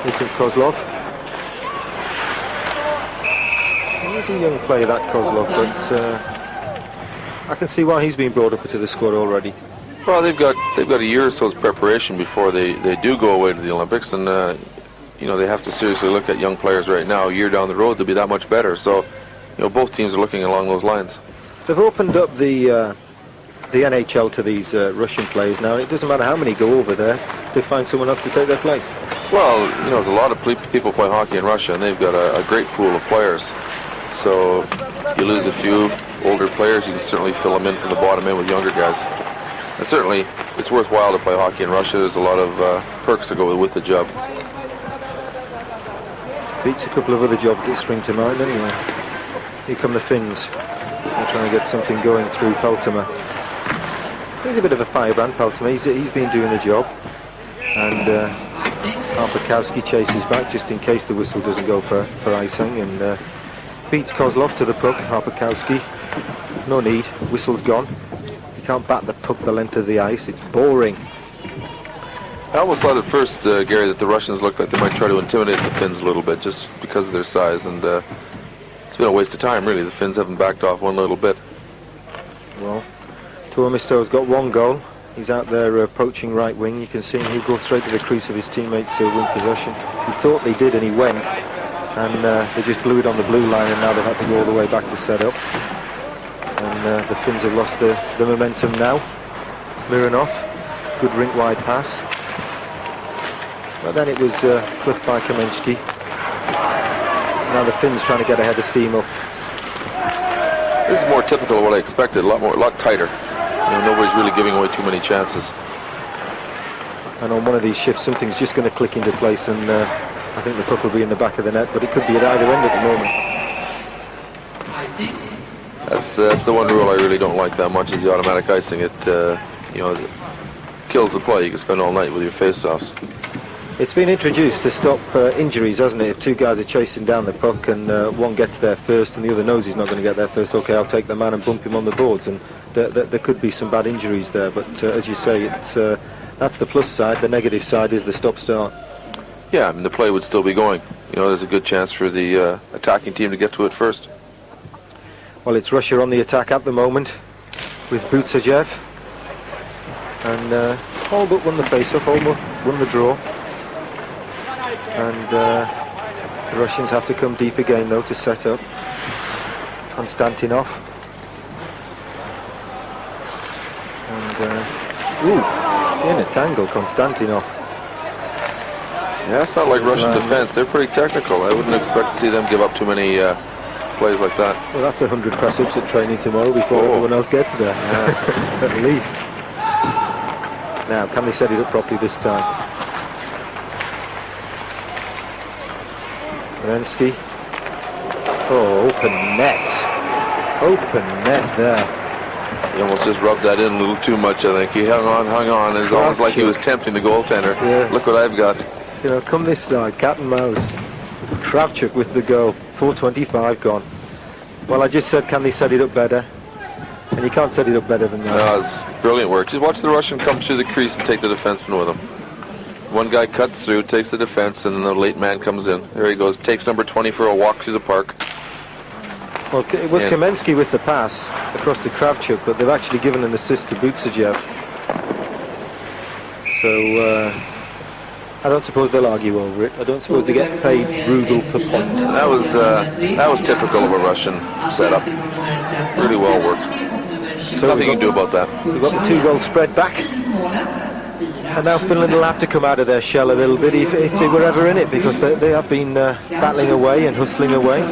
Hitting Kozlov. He's a young player, that Kozlov, but I can see why he's been brought up into the squad already. Well, they've got a year or so's preparation before they do go away to the Olympics, and you know, they have to seriously look at young players right now. A year down the road, they'll be that much better. So, you know, both teams are looking along those lines. They've opened up the NHL to these Russian players now. It doesn't matter how many go over there; they find someone else to take their place. Well, you know, there's a lot of people play hockey in Russia, and they've got a great pool of players. So, you lose a few older players, you can certainly fill them in from the bottom end with younger guys. And certainly, it's worthwhile to play hockey in Russia. There's a lot of perks to go with the job. Beats a couple of other jobs that spring to mind anyway. Here come the Finns. They're trying to get something going through Peltomer. He's a bit of a firebrand, Peltomer. He's been doing the job. And Harpakowski chases back just in case the whistle doesn't go for icing, and beats Kozlov to the puck. Harpakowski. No need. Whistle's gone. You can't bat the puck the length of the ice. It's boring. I almost thought at first, Gary, that the Russians looked like they might try to intimidate the Finns a little bit just because of their size, and it's been a waste of time, really. The Finns haven't backed off one little bit. Well, Tuomisto's got one goal. He's out there poaching right wing. You can see him. He'll go straight to the crease of his teammates to win possession. He thought they did, and he went. And they just blew it on the blue line, and now they've had to go all the way back to set up. And the Finns have lost the momentum now. Mironov, good rink-wide pass. But then it was clipped by Kamensky. Now the Finns trying to get ahead of steam up. This is more typical of what I expected. A lot tighter. You know, nobody's really giving away too many chances. And on one of these shifts, something's just going to click into place, and I think the puck will be in the back of the net, but it could be at either end at the moment. That's the one rule I really don't like that much, is the automatic icing. It you know, it kills the play. You can spend all night with your face-offs. It's been introduced to stop injuries, hasn't it? If two guys are chasing down the puck and one gets there first and the other knows he's not going to get there first, okay, I'll take the man and bump him on the boards, and there could be some bad injuries there. But as you say, it's that's the plus side. The negative side is the stop-start. Yeah, I mean, the play would still be going. You know, there's a good chance for the attacking team to get to it first. Well, it's Russia on the attack at the moment with Buczaev, and all but won the face-off, all but won the draw. And the Russians have to come deep again, though, to set up. Konstantinov. And, in a tangle, Konstantinov. Yeah, it's not like Russian defense. They're pretty technical. I wouldn't expect to see them give up too many plays like that. Well, that's 100 press-ups at training tomorrow before everyone else gets there. Yeah. At least. Now, can they set it up properly this time? Kamensky. Oh, open net. Open net there. He almost just rubbed that in a little too much, I think. He hung on. It's almost like he was tempting the goaltender. Yeah. Look what I've got. You know, come this side, cat and mouse. Kravchuk with the goal. 4:25 gone. Well, I just said, can they set it up better? And you can't set it up better than that. No, it's brilliant work. Just watch the Russian come through the crease and take the defenseman with him. One guy cuts through, takes the defense, and then the late man comes in. There he goes. Takes number 20 for a walk through the park. Well, it was Kamensky with the pass across to Kravchuk, but they've actually given an assist to Buczajev. So, I don't suppose they'll argue over it. I don't suppose they get paid ruble per point. That was typical of a Russian setup. Really well worked. So nothing you can do about that. We've got the 2-goal spread back. And now Finland will have to come out of their shell a little bit if they were ever in it, because they have been battling away and hustling away.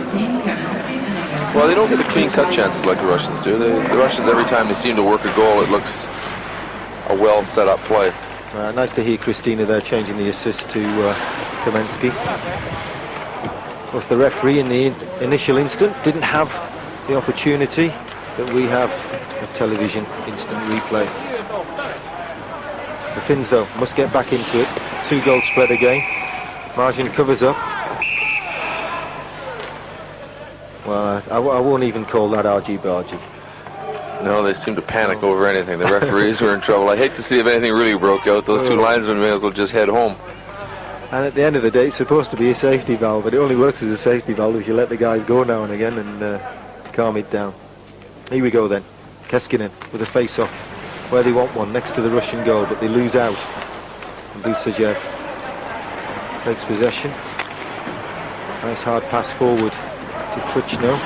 Well, they don't get the clean-cut chances like the Russians do. The Russians, every time they seem to work a goal, it looks a well-set-up play. Nice to hear Christina there changing the assist to Kamensky. Of course, the referee in the initial instant didn't have the opportunity that we have of television instant replay. The Finns, though, must get back into it. 2-goal spread again. Margin covers up. Well, I won't even call that argy-bargy. No, they seem to panic over anything. The referees were in trouble. I hate to see if anything really broke out. Those two linesmen may as well just head home. And at the end of the day, it's supposed to be a safety valve, but it only works as a safety valve if you let the guys go now and again and calm it down. Here we go then. Keskinen with a face-off where they want one, next to the Russian goal, but they lose out. And Buczajev takes possession. Nice hard pass forward to Krichno.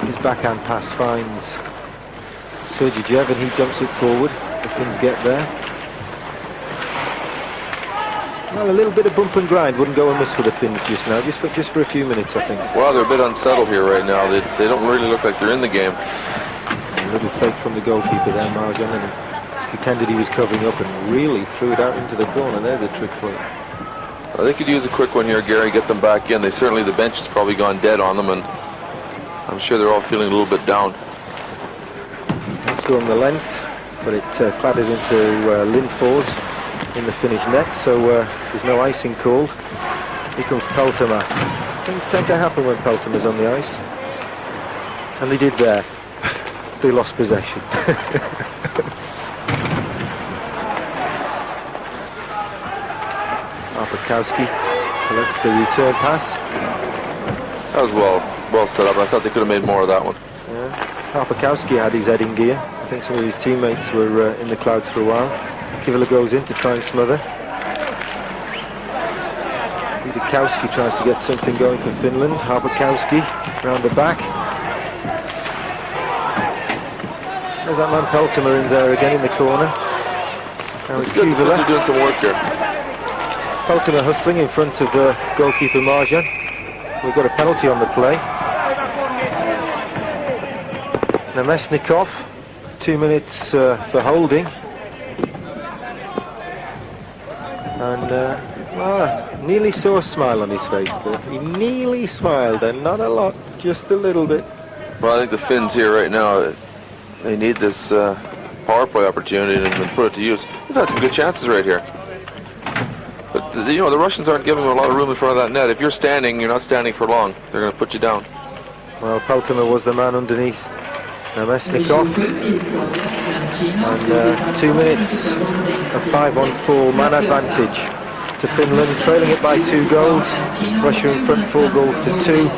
His backhand pass finds Sergejev and he dumps it forward. The Finns get there. Well, a little bit of bump and grind wouldn't go amiss for the Finns just now, just for a few minutes, I think. Well, they're a bit unsettled here right now. They don't really look like they're in the game. A little fake from the goalkeeper there, Marjan, and he pretended he was covering up and really threw it out into the corner. There's a trick for it. I think you'd use a quick one here, Gary, get them back in. The bench has probably gone dead on them, and I'm sure they're all feeling a little bit down. Let's go on the length, but it clattered into Lindfors in the Finnish net, so there's no icing called. Here comes Peltomaa. Things tend to happen when Peltomaa's on the ice. And they did there. They lost possession. Arpakowski collects the return pass. That was well set up. I thought they could have made more of that one. Yeah. Arpakowski had his head in gear. I think some of his teammates were in the clouds for a while. Kivila goes in to try and smother. Budakowski tries to get something going for Finland. Arpakowski round the back. There's that man Peltomaa in there again in the corner. Now it's good. Kivila. They're doing some work here. Peltomaa hustling in front of goalkeeper Marjan. We've got a penalty on the play. Namestnikov, 2 minutes for holding. And nearly saw a smile on his face there. He nearly smiled, and not a lot, just a little bit. Well, I think the Finns here right now, they need this power play opportunity and put it to use. They've had some good chances right here. But, the Russians aren't giving them a lot of room in front of that net. If you're standing, you're not standing for long. They're going to put you down. Well, Peltomaa was the man underneath Namestnikov. And 2 minutes, a 5-on-4 man advantage to Finland, trailing it by 2 goals. Russia in front 4 goals to 2.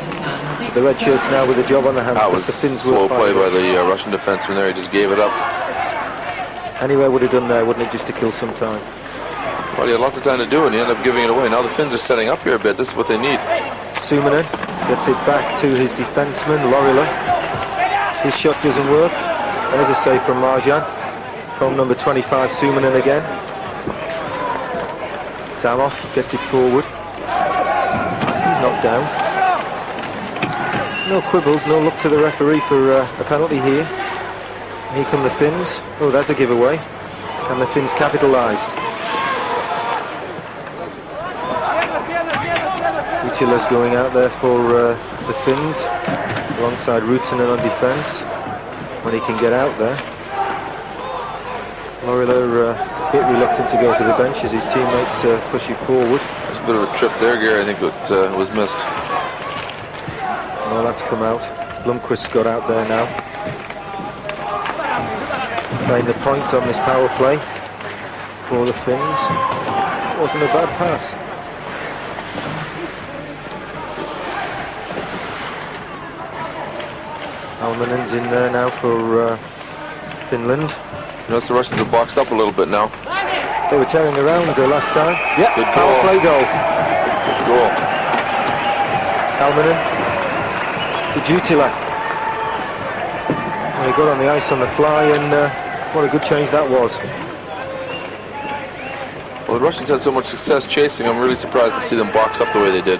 The red shirts now with a job on the hands. That was the Finns slow play by the Russian defenseman there. He just gave it up. Anywhere would have done there, wouldn't it, just to kill some time? Well, he had lots of time to do it, and he ended up giving it away. Now the Finns are setting up here a bit. This is what they need. Suominen gets it back to his defenseman, Lorila. His shot doesn't work. There's a save from Marjan. From number 25, Suominen again. Samov gets it forward. He's knocked down. No quibbles, no look to the referee for a penalty here. Here come the Finns. Oh, that's a giveaway. And the Finns capitalised. Utila's going out there for the Finns, alongside Ruutunen on defence, when he can get out there. Lorilla a bit reluctant to go to the bench as his teammates push him forward. There's a bit of a trip there, Gary. I think it was missed. Well, that's come out. Blomqvist's got out there now. Playing the point on this power play for the Finns. Wasn't a bad pass. Almanen's in there now for Finland. Notice the Russians are boxed up a little bit now. They were tearing around last time. Yeah, good power play goal. Good goal. Almanen to Jutila. He got on the ice on the fly, and what a good change that was. Well, the Russians had so much success chasing. I'm really surprised to see them box up the way they did.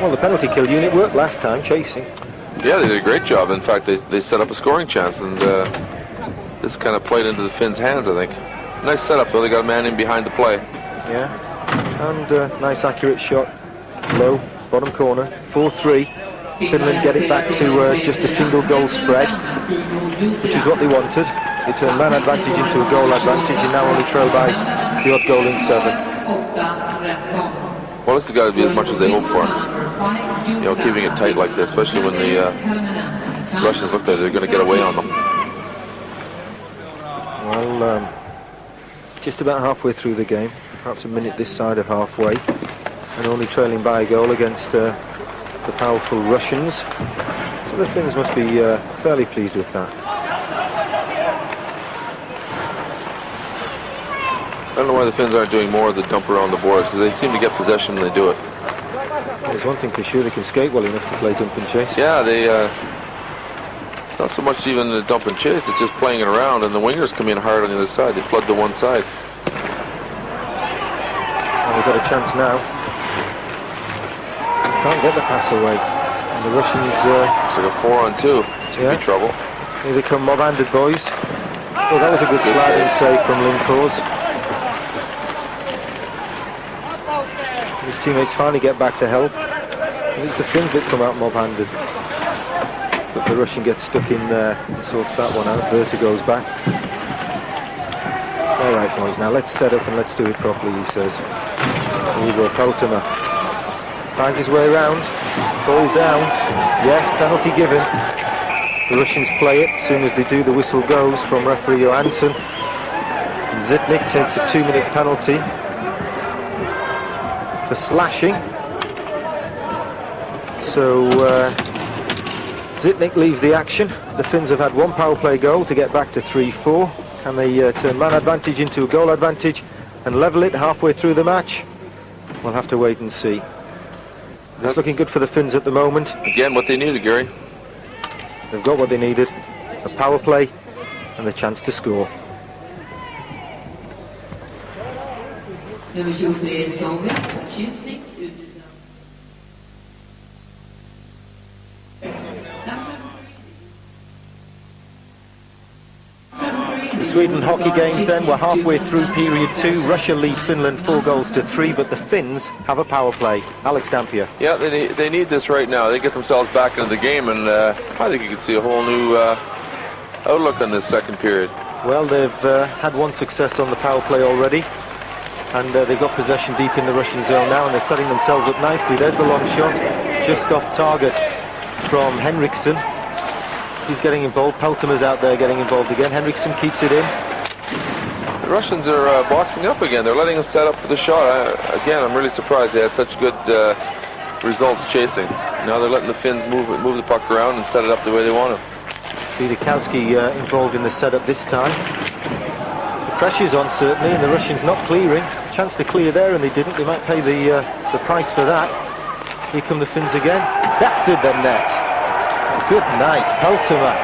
Well, the penalty kill unit worked last time, chasing. Yeah, they did a great job. In fact, they set up a scoring chance, and this kind of played into the Finns' hands, I think. Nice setup, though. They got a man in behind the play. Yeah, and nice accurate shot. Low, bottom corner, 4-3. Finland get it back to just a single goal spread, which is what they wanted. They turned man advantage into a goal advantage, and now only trail by the odd goal in 7. Well, this has got to be as much as they hope for. You know, keeping it tight like this, especially when the Russians look like they're going to get away on them. Well, just about halfway through the game, perhaps a minute this side of halfway, and only trailing by a goal against the powerful Russians. So the Finns must be fairly pleased with that. I don't know why the Finns aren't doing more of the dump around the boards, because they seem to get possession when they do it. There's one thing for sure, they can skate well enough to play dump and chase. Yeah, they. It's not so much even the dump and chase, it's just playing it around, and the wingers come in hard on the other side. They flood to one side. And they've got a chance now. Can't get the pass away. And the Russians... it's like a 4-on-2. It's going to be trouble. Here they come, mob-handed boys. Oh, that was a good sliding save from Lindkors. His teammates finally get back to help. And it's the Finns that come out mob-handed. But the Russian gets stuck in there and sorts that one out. Berta goes back. All right, boys, now let's set up and let's do it properly, he says. Here we go, Peltomer. Finds his way around. Ball down. Yes, penalty given. The Russians play it. As soon as they do, the whistle goes from referee Johansson. And Žitnik takes a 2-minute penalty for slashing. So Žitnik leaves the action. The Finns have had one power play goal to get back to 3-4. Can they turn man advantage into a goal advantage and level it halfway through the match? We'll have to wait and see. It's looking good for the Finns at the moment. Again, what they needed, Gary. They've got what they needed. A power play and the chance to score. Nummer 23, Jitnik. The Sweden hockey games then, we're halfway through period 2. Russia lead Finland 4-3, but the Finns have a power play. Alex Dampier. Yeah, they need this right now. They get themselves back into the game, and I think you can see a whole new outlook on this second period. Well, they've had one success on the power play already, and they've got possession deep in the Russian zone now, and they're setting themselves up nicely. There's the long shot, just off target from Henriksson. He's getting involved. Peltomer's out there getting involved again. Henriksson keeps it in. The Russians are boxing up again. They're letting them set up for the shot. Again, I'm really surprised they had such good results chasing. Now they're letting the Finns move the puck around and set it up the way they want it. Vidikowski involved in the setup this time. The pressure's on certainly, and the Russians not clearing. Chance to clear there, and they didn't. They might pay the price for that. Here come the Finns again. That's in the net. Good night, Peltomer.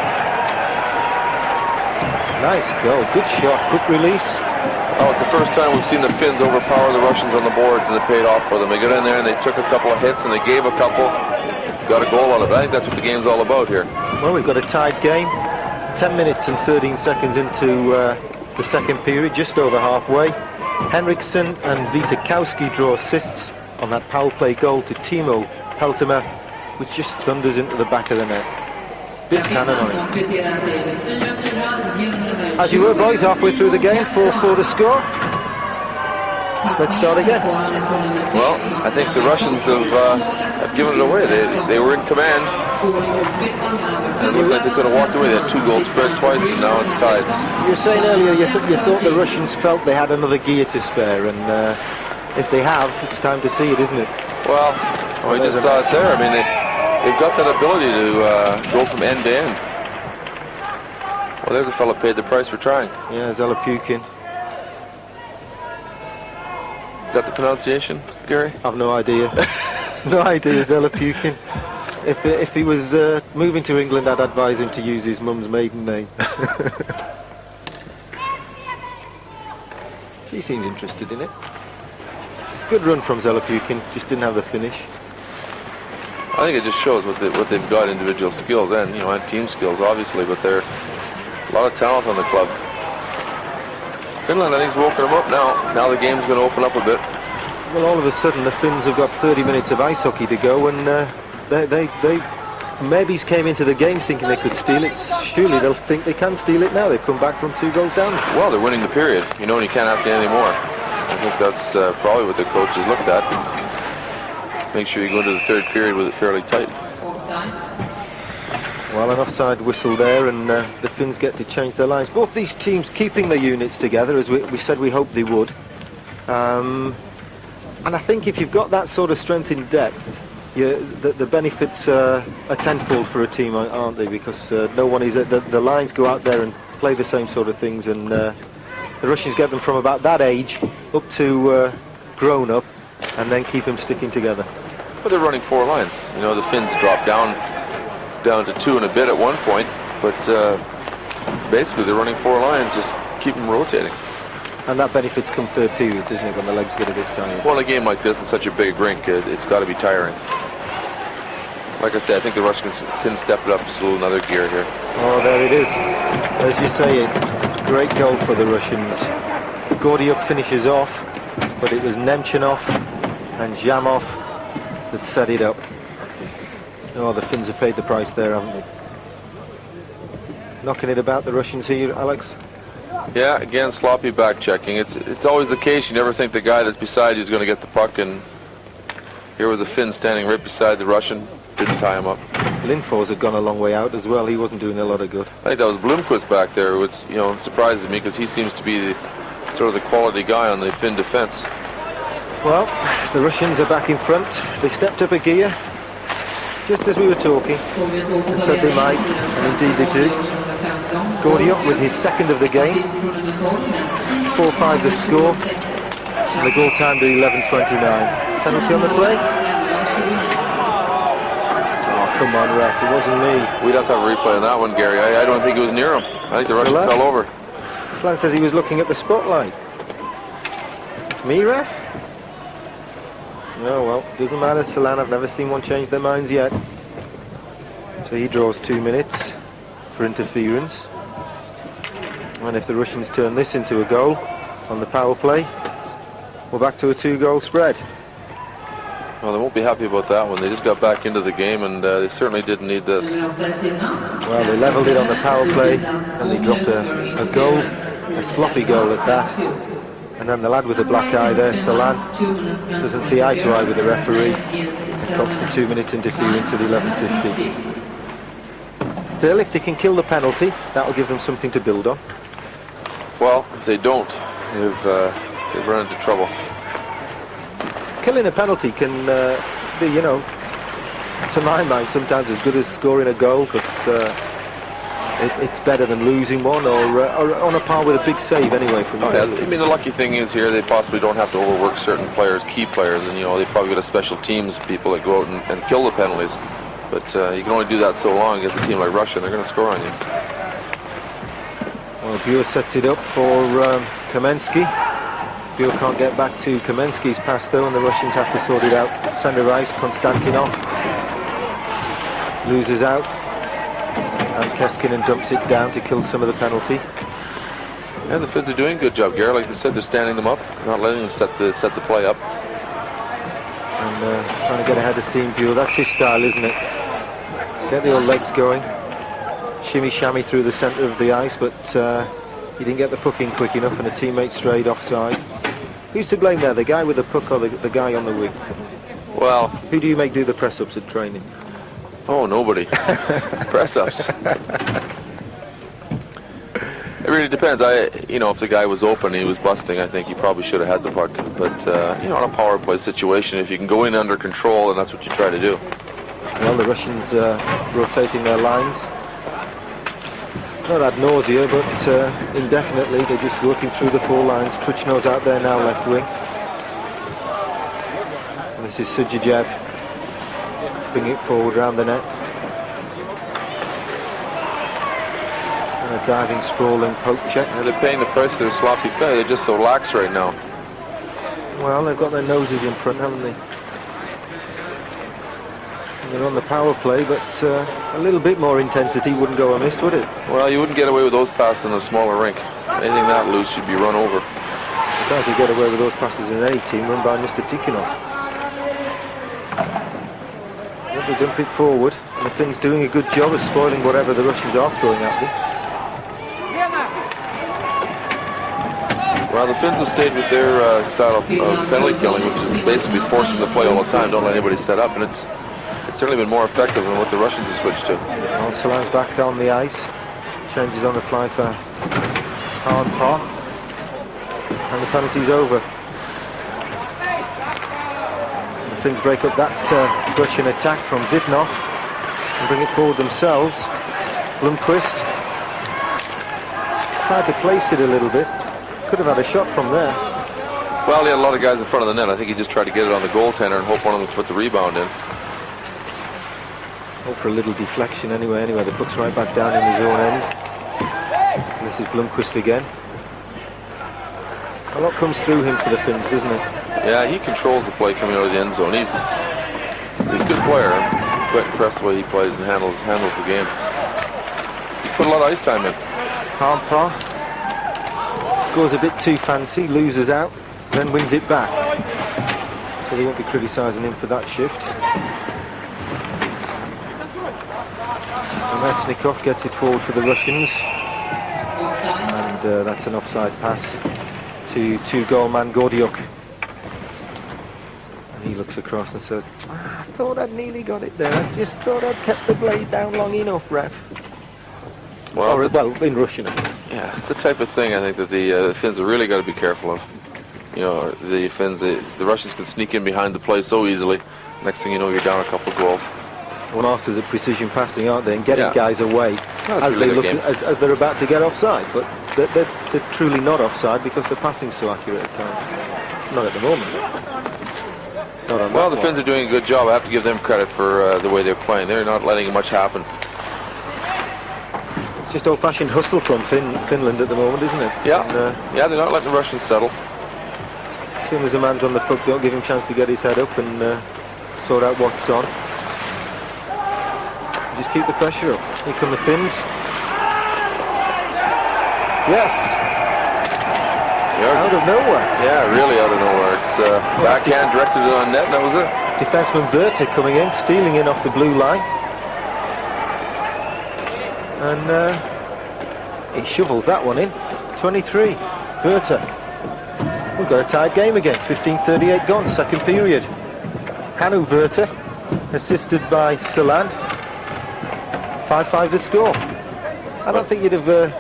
Nice goal, good shot, quick release. Oh, it's the first time we've seen the Finns overpower the Russians on the boards, and it paid off for them. They got in there and they took a couple of hits and they gave a couple, got a goal out of it. I think that's what the game's all about here. Well, we've got a tied game. 10 minutes and 13 seconds into the second period, just over halfway. Henriksson and Vidikowski draw assists on that power play goal to Timo Peltomer, which just thunders into the back of the net. Big cannon on it. As you were, boys, halfway through the game, 4-4 to score. Let's start again. Well, I think the Russians have given it away. They were in command. And it looked like they could have walked away. They had 2 goals spread twice, and now it's tied. You were saying earlier you thought the Russians felt they had another gear to spare, and if they have, it's time to see it, isn't it? Well, we just saw it there. I mean, they've got that ability to go from end to end. Well, there's a fellow paid the price for trying. Yeah, Zelepukin. Is that the pronunciation, Gary? I've no idea. No idea, Zelepukin. If he was moving to England, I'd advise him to use his mum's maiden name. She seems interested in it. Good run from Zelepukin, just didn't have the finish. I think it just shows what they've got, individual skills and and team skills, obviously, but they're a lot of talent on the club. Finland, I think, is woken them up now. Now the game's going to open up a bit. Well, all of a sudden the Finns have got 30 minutes of ice hockey to go, and they maybe came into the game thinking they could steal it. Surely they'll think they can steal it now. They've come back from 2 goals down. Well, they're winning the period, and you can't ask any more. I think that's probably what the coach has looked at. Make sure you go into the 3rd period with it fairly tight. Well, an offside whistle there, and the Finns get to change their lines. Both these teams keeping their units together, as we said we hoped they would. And I think if you've got that sort of strength in depth, the benefits are tenfold for a team, aren't they? Because no one is the lines go out there and play the same sort of things, and the Russians get them from about that age up to grown up, and then keep them sticking together. But they're running 4 lines. The Finns dropped down to 2 and a bit at one point, but basically they're running 4 lines, just keep them rotating. And that benefits come 3rd period, doesn't it, when the legs get a bit tired? Well, a game like this in such a big rink, it's got to be tiring. Like I said, I think the Russians can step it up just a little another gear here. Oh, there it is. As you say, it great goal for the Russians. Gordiuk finishes off, but it was Nemchinov and Jamnov that set it up. Oh, the Finns have paid the price there, haven't they? Knocking it about the Russians here, Alex? Yeah, again, sloppy back checking. It's always the case. You never think the guy that's beside you is going to get the puck, and here was a Finn standing right beside the Russian. Didn't tie him up. Lindfors had gone a long way out as well. He wasn't doing a lot of good. I think that was Blomqvist back there, which surprises me because he seems to be sort of the quality guy on the Finn defense. Well, the Russians are back in front. They stepped up a gear, just as we were talking, and said they might, and indeed they did. Gordiuk with his 2nd of the game, 4-5 the score, and the goal time to 11:29. Penalty on the play? Oh, come on, ref, it wasn't me. We'd have to have a replay on that one, Gary. I don't think it was near him. I think the Russian fell over. Slan says he was looking at the spotlight. Me, ref? Oh, well, doesn't matter, Salan. I've never seen one change their minds yet. So he draws 2 minutes for interference. And if the Russians turn this into a goal on the power play, we're back to a 2-goal spread. Well, they won't be happy about that one. They just got back into the game, and they certainly didn't need this. Well, they levelled it on the power play, and they dropped a goal, a sloppy goal at that. And then the lad with the black eye there, Salan, doesn't see eye to eye with the referee. Stops for 2 minutes interference at 11:50. Still, if they can kill the penalty, that'll give them something to build on. Well, if they don't, they've run into trouble. Killing a penalty can be, to my mind, sometimes as good as scoring a goal, because it's better than losing one, or on a par with a big save anyway. From I mean, the lucky thing is here they possibly don't have to overwork certain players, key players, and they probably got a special teams people that go out and kill the penalties. But you can only do that so long against a team like Russia, and they're going to score on you. Well, Bure sets it up for Kamensky. Bure can't get back to Kamensky's pass though, and the Russians have to sort it out. Center ice, Konstantinov loses out, and Keskinen dumps it down to kill some of the penalty. Yeah, the Finns are doing a good job, Gary. Like they said, they're standing them up, not letting them set the play up. And trying to get ahead of steam. Bure. That's his style, isn't it? Get the old legs going. shimmy-shammy through the centre of the ice, but he didn't get the puck in quick enough and a teammate strayed offside. Who's to blame there, the guy with the puck or the guy on the wing? Well, who do you make do the press-ups at training? Oh, nobody. Press-ups. It really depends. If the guy was open and he was busting, I think he probably should have had the puck. But, in a power play situation, if you can go in under control, then that's what you try to do. Well, the Russians rotating their lines. Not ad nausea, but indefinitely. They're just working through the four lines. Trichno's out there now, left wing. And this is Sujajev. Bring it forward round the net. And a diving, sprawling poke check. Yeah, they're paying the price of their sloppy play. They're just so lax right now. Well, they've got their noses in front, haven't they? And they're on the power play, but a little bit more intensity wouldn't go amiss, would it? Well, you wouldn't get away with those passes in a smaller rink. Anything that loose, you'd be run over. Sometimes you get away with those passes in any team run by Mr. Tikhonov. They dump it forward, and the Finns doing a good job of spoiling whatever the Russians are throwing at them. Well, the Finns have stayed with their style of penalty killing, which is basically forcing the play all the time, don't let anybody set up, and it's certainly been more effective than what the Russians have switched to. Well, Salan's back on the ice, changes on the fly for Harnpar, and the penalty's over. Finns break up that Russian attack from Zitnov and bring it forward themselves. Blomqvist tried to place it a little bit. Could have had a shot from there. Well, he had a lot of guys in front of the net. I think he just tried to get it on the goaltender and hope one of them put the rebound in. Hope for a little deflection anyway. The puck's right back down in his own end. And this is Blomqvist again. A lot comes through him for the Finns, doesn't it? Yeah, he controls the play coming out of the end zone. He's a good player. I'm quite impressed the way he plays and handles the game. He's put a lot of ice time in. Harnpar goes a bit too fancy, loses out, then wins it back. So they won't be criticising him for that shift. Namestnikov gets it forward for the Russians. And that's an offside pass to two-goal man Gordiюk. He looks across and says, I thought I'd nearly got it there. I just thought I'd kept the blade down long enough, ref. Well, in Russian. Yeah, it's the type of thing I think that the Finns have really got to be careful of. The Finns, the Russians can sneak in behind the play so easily. Next thing you know, you're down a couple of goals. Well, masters of precision passing, aren't they? And getting guys away as they're about to get offside. But they're truly not offside because the passing's so accurate at times. Not at the moment. Well, the Finns are doing a good job. I have to give them credit for the way they're playing. They're not letting much happen. It's just old-fashioned hustle from Finland at the moment, isn't it? Yeah. And, they're not letting the Russians settle. As soon as a man's on the puck, don't give him a chance to get his head up and sort out what's on. Just keep the pressure up. Here come the Finns. Yes. Out of nowhere. Yeah, really out of nowhere. It's backhand directed it on net, and that was it. Defenseman Berta coming in, stealing in off the blue line. And he shovels that one in. 23. Berta. We've got a tied game again. 15:38 gone, second period. Hanu Berta, assisted by Salan. 5-5 the score. I don't think you'd have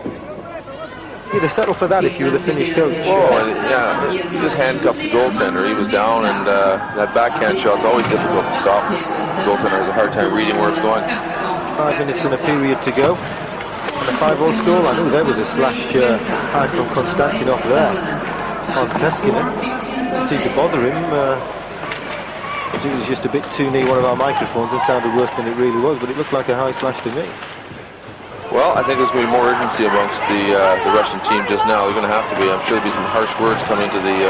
settled for that if you were the Finnish coach. Oh, yeah, he just handcuffed the goaltender. He was down, and that backhand shot's always difficult to stop. The goaltender has a hard time reading where it's going. 5 minutes in a period to go. And a 5-0 score. I knew there was a slash high from Konstantinov there on Keskinen. Didn't seem to bother him. It was just a bit too near one of our microphones and sounded worse than it really was, but it looked like a high slash to me. Well, I think there's going to be more urgency amongst the Russian team just now. They're going to have to be. I'm sure there'll be some harsh words coming into the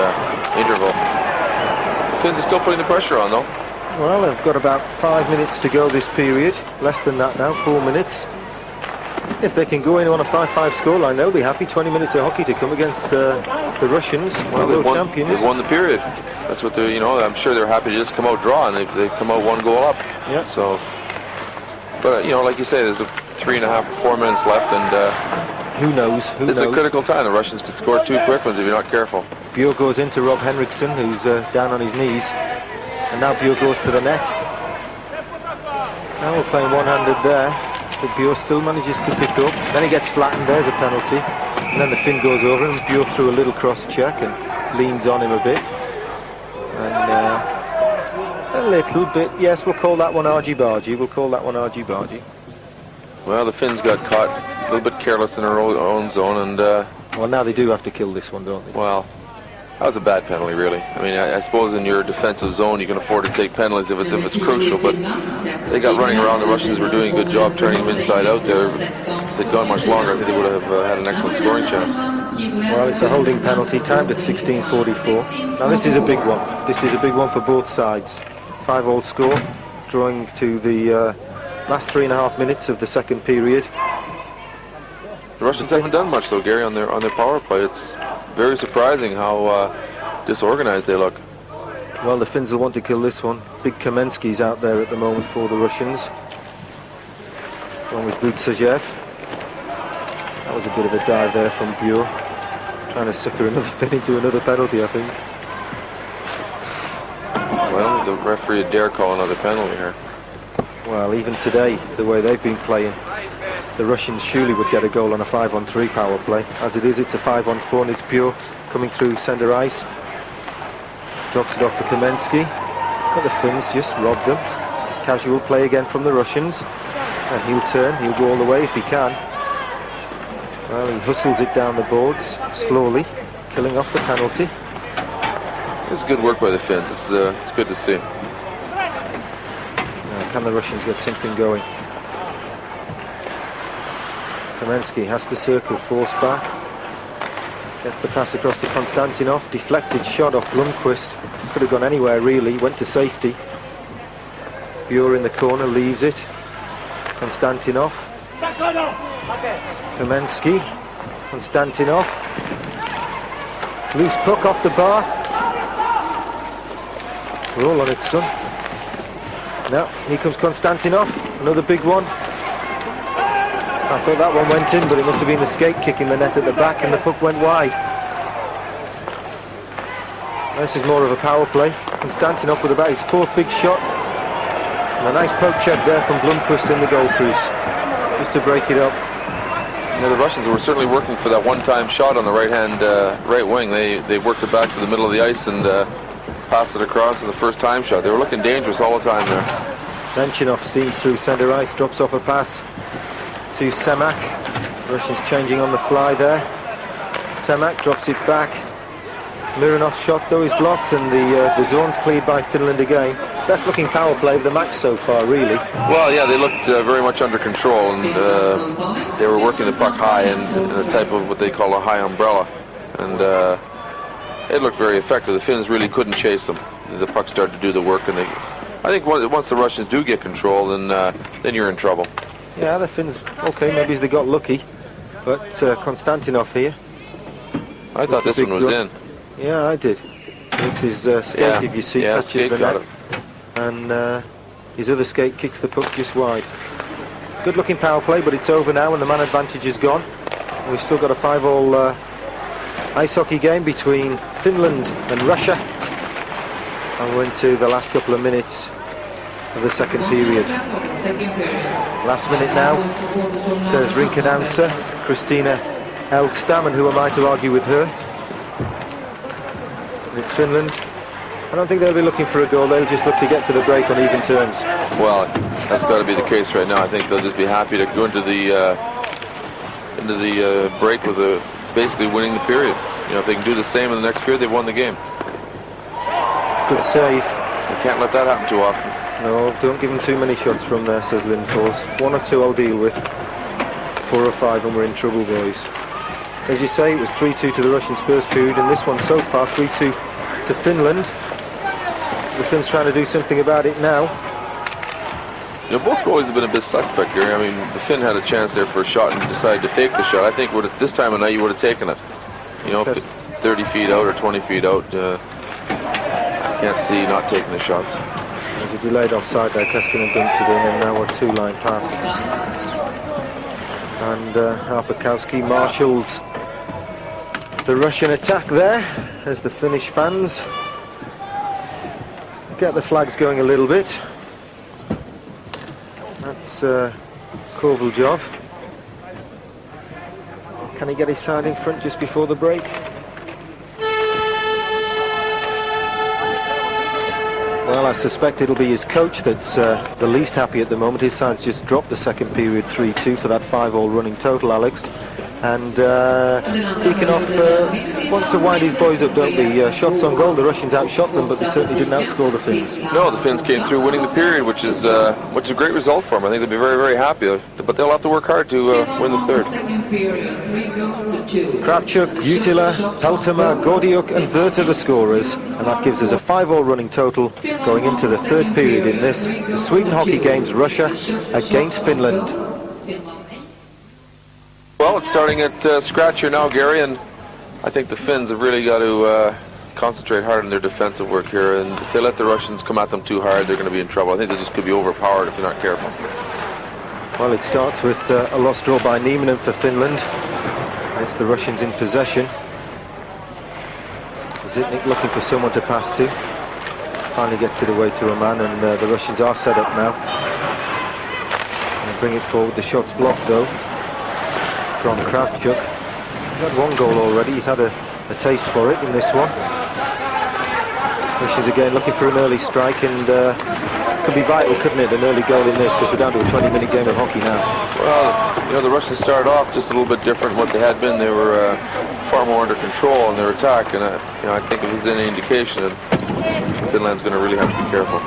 interval. The Finns are still putting the pressure on, though. Well, they've got about 5 minutes to go this period. Less than that now, 4 minutes. If they can go in on a 5-5 scoreline, they'll be happy. 20 minutes of hockey to come against the Russians, well, the world champions. They've won the period. That's what they're, I'm sure they're happy to just come out draw, and they've come out one goal up. Yeah. So, but, like you say, there's 3.5 or 4 minutes left, and who knows? it's a critical time. The Russians could score 2 quick ones if you're not careful. Buer goes into Rob Henriksen, who's down on his knees, and now Buer goes to the net. Now we're playing one-handed there, but Buer still manages to pick up. Then he gets flattened. There's a penalty, and then the Finn goes over him. Buer threw a little cross check and leans on him a bit, and a little bit. Yes, we'll call that one argy-bargy. We'll call that one argy-bargy. Well, the Finns got caught a little bit careless in their own zone, and well, now they do have to kill this one, don't they? well, that was a bad penalty, really. I mean, I suppose in your defensive zone you can afford to take penalties if it's crucial, but they got running around. The Russians were doing a good job turning them inside out there. If they'd gone much longer, I think they would have had an excellent scoring chance. Well, it's a holding penalty, timed at 16:44. Now this is a big one. This is a big one for both sides. 5-all score, drawing to the last 3.5 minutes of the second period. The Russians haven't done much, though, Gary, on their power play. It's very surprising how disorganized they look. Well, the Finns will want to kill this one. Big Kamensky's out there at the moment for the Russians. One with Buczaev. That was a bit of a dive there from Buer, trying to sucker another Finn into another penalty, I think. Well, the referee dare call another penalty here. Well, even today, the way they've been playing, the Russians surely would get a goal on a 5-on-3 power play. As it is, it's a 5-on-4, and it's Buer coming through centre ice. Drops it off for Kamensky. But the Finns just robbed them. Casual play again from the Russians. And he'll turn, he'll go all the way if he can. Well, he hustles it down the boards, slowly, killing off the penalty. It's good work by the Finns. It's good to see. Now, can the Russians get something going? Kamensky has to circle, force back. Gets the pass across to Konstantinov. Deflected shot off Blomqvist. Could have gone anywhere, really. Went to safety. Buer in the corner, leaves it. Konstantinov. Kamensky. Konstantinov. Loose puck off the bar. Roll on it, son. Now, here comes Konstantinov. Another big one. I thought that one went in, but it must have been the skate kicking the net at the back, and the puck went wide. This is more of a power play. Konstantinov with about his 4th big shot. And a nice poke check there from Blomqvist in the goal crease, just to break it up. You know, the Russians were certainly working for that one-time shot on the right wing. They worked it back to the middle of the ice and passed it across to the first-time shot. They were looking dangerous all the time there. Nemchinov steams through centre ice, drops off a pass to Semák. Russians changing on the fly there. Semák drops it back. Mironov's shot though is blocked, and the zone's cleared by Finland again. Best looking power play of the match so far, really. Well, yeah, they looked very much under control, and they were working the puck high in a type of what they call a high umbrella, and it looked very effective. The Finns really couldn't chase them. The puck started to do the work, and I think once the Russians do get control, then you're in trouble. Yeah, the Finns, okay, maybe they got lucky, but Konstantinov here. I thought this one was in. Yeah, I did. It's his skate, if you see, touches the net. And his other skate kicks the puck just wide. Good looking power play, but it's over now and the man advantage is gone. We've still got a 5-all ice hockey game between Finland and Russia. And we're into the last couple of minutes of the second period. Last minute now, says rink announcer Christina Eldstam, and who am I to argue with her? And it's Finland. I don't think they'll be looking for a goal. They'll just look to get to the break on even terms. Well, that's got to be the case right now. I think they'll just be happy to go into the break with basically winning the period. You know, if they can do the same in the next period, they've won the game. Good save. You can't let that happen too often. No, don't give them too many shots from there, says Lindfors. 1 or 2 I'll deal with. 4 or 5 and we're in trouble, boys. As you say, it was 3-2 to the Russians first period, and this one so far 3-2 to Finland. The Finns trying to do something about it now. You know, both goalies have been a bit suspect, Gary. I mean, the Finn had a chance there for a shot and decided to fake the shot. I think this time of night you would have taken it. You know, 30 feet out or 20 feet out. I can't see not taking the shots. There's a delayed offside there. Keskinen dumped it in, and now a 2-line pass. And Harpakowski marshals the Russian attack there as the Finnish fans get the flags going a little bit. That's Kovaljov. Can he get his side in front just before the break? Well, I suspect it'll be his coach that's the least happy at the moment. His side's just dropped the second period 3-2 for that 5-all running total, Alex. And Tikhonov wants to wind his boys up, don't they? Shots on goal, the Russians outshot them, but they certainly didn't outscore the Finns. No, the Finns came through winning the period, which is a great result for them. I think they'll be very, very happy, but they'll have to work hard to win the third. Kravchuk, Utila, Peltema, Gordiuk and Verta the scorers, and that gives us a 5-all running total going into the third period in this the Sweden hockey games, Russia against Finland. Well, it's starting at scratch here now, Gary, and I think the Finns have really got to concentrate hard on their defensive work here, and if they let the Russians come at them too hard, they're going to be in trouble. I think they just could be overpowered if they're not careful. Well, it starts with a lost draw by Nemčinov for Finland. It's the Russians in possession. Žitnik looking for someone to pass to. Finally gets it away to a man, and the Russians are set up now. And bring it forward. The shot's blocked though from Kravchuk. He's had one goal already. He's had a taste for it in this one. Russians again looking for an early strike, and could be vital, couldn't it, an early goal in this, because we're down to a 20-minute game of hockey now. Well, you know, the Russians started off just a little bit different than what they had been. They were far more under control in their attack, and you know, I think if there's any indication that Finland's going to really have to be careful.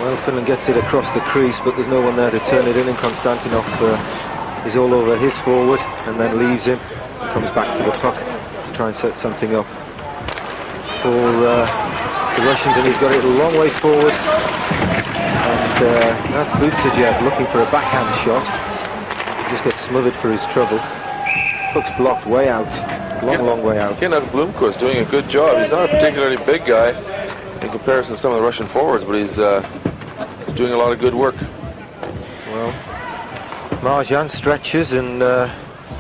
Well, Finland gets it across the crease, but there's no one there to turn it in, and Konstantinov is all over his forward and then leaves him, comes back for the puck to try and set something up for the Russians, and he's got it a long way forward, and that's Buczajev looking for a backhand shot. He just gets smothered for his trouble. Puck's blocked way out, long way out. Again, that's Blomqvist doing a good job. He's not a particularly big guy in comparison to some of the Russian forwards, but he's doing a lot of good work. Well, Marьin stretches and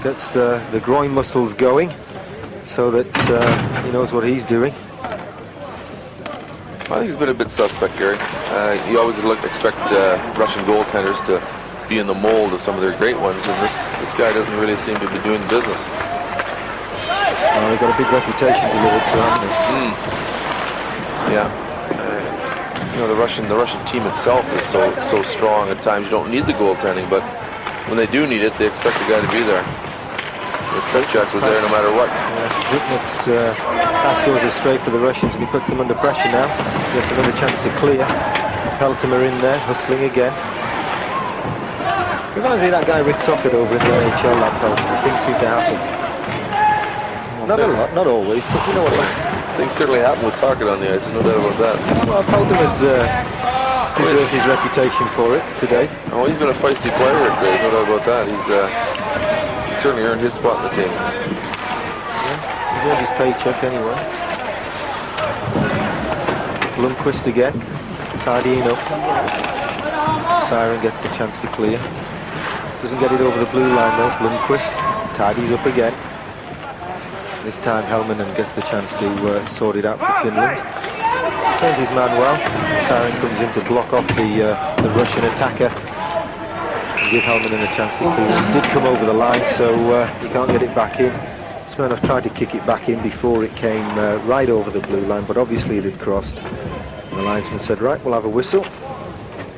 gets the groin muscles going so that he knows what he's doing. I think he's been a bit suspect, Gary. You always expect Russian goaltenders to be in the mold of some of their great ones, and this guy doesn't really seem to be doing the business. They've got a big reputation to live up to, haven't they? Yeah. You know, the Russian team itself is so strong. At times you don't need the goaltending, but when they do need it, they expect the guy to be there. Kravchuk was there no matter what. Žitnik's pass goes astray for the Russians, and he puts them under pressure now. Gets another chance to clear. Peltema in there, hustling again. Reminds me of that guy Rick Tockett over in the NHL, that Peltema. Things seem to happen. Not a lot, not always, but you know what I mean. Things certainly happen with Tockett on the ice, no doubt about that. Well, Peltema's deserved his reputation for it today. Oh, he's been a feisty player today, no doubt about that. He's certainly earned his spot in the team. Yeah, he's earned his paycheck anyway. Blomqvist again, tidying up. Siren gets the chance to clear. Doesn't get it over the blue line though. Blomqvist tidies up again. This time Helminen gets the chance to sort it out for Finland. Turns his man well. Siren comes in to block off the Russian attacker. Give Helminen a chance to clear. It did come over the line, so he can't get it back in. Smirnov tried to kick it back in before it came right over the blue line, but obviously it had crossed. And the linesman said, right, we'll have a whistle.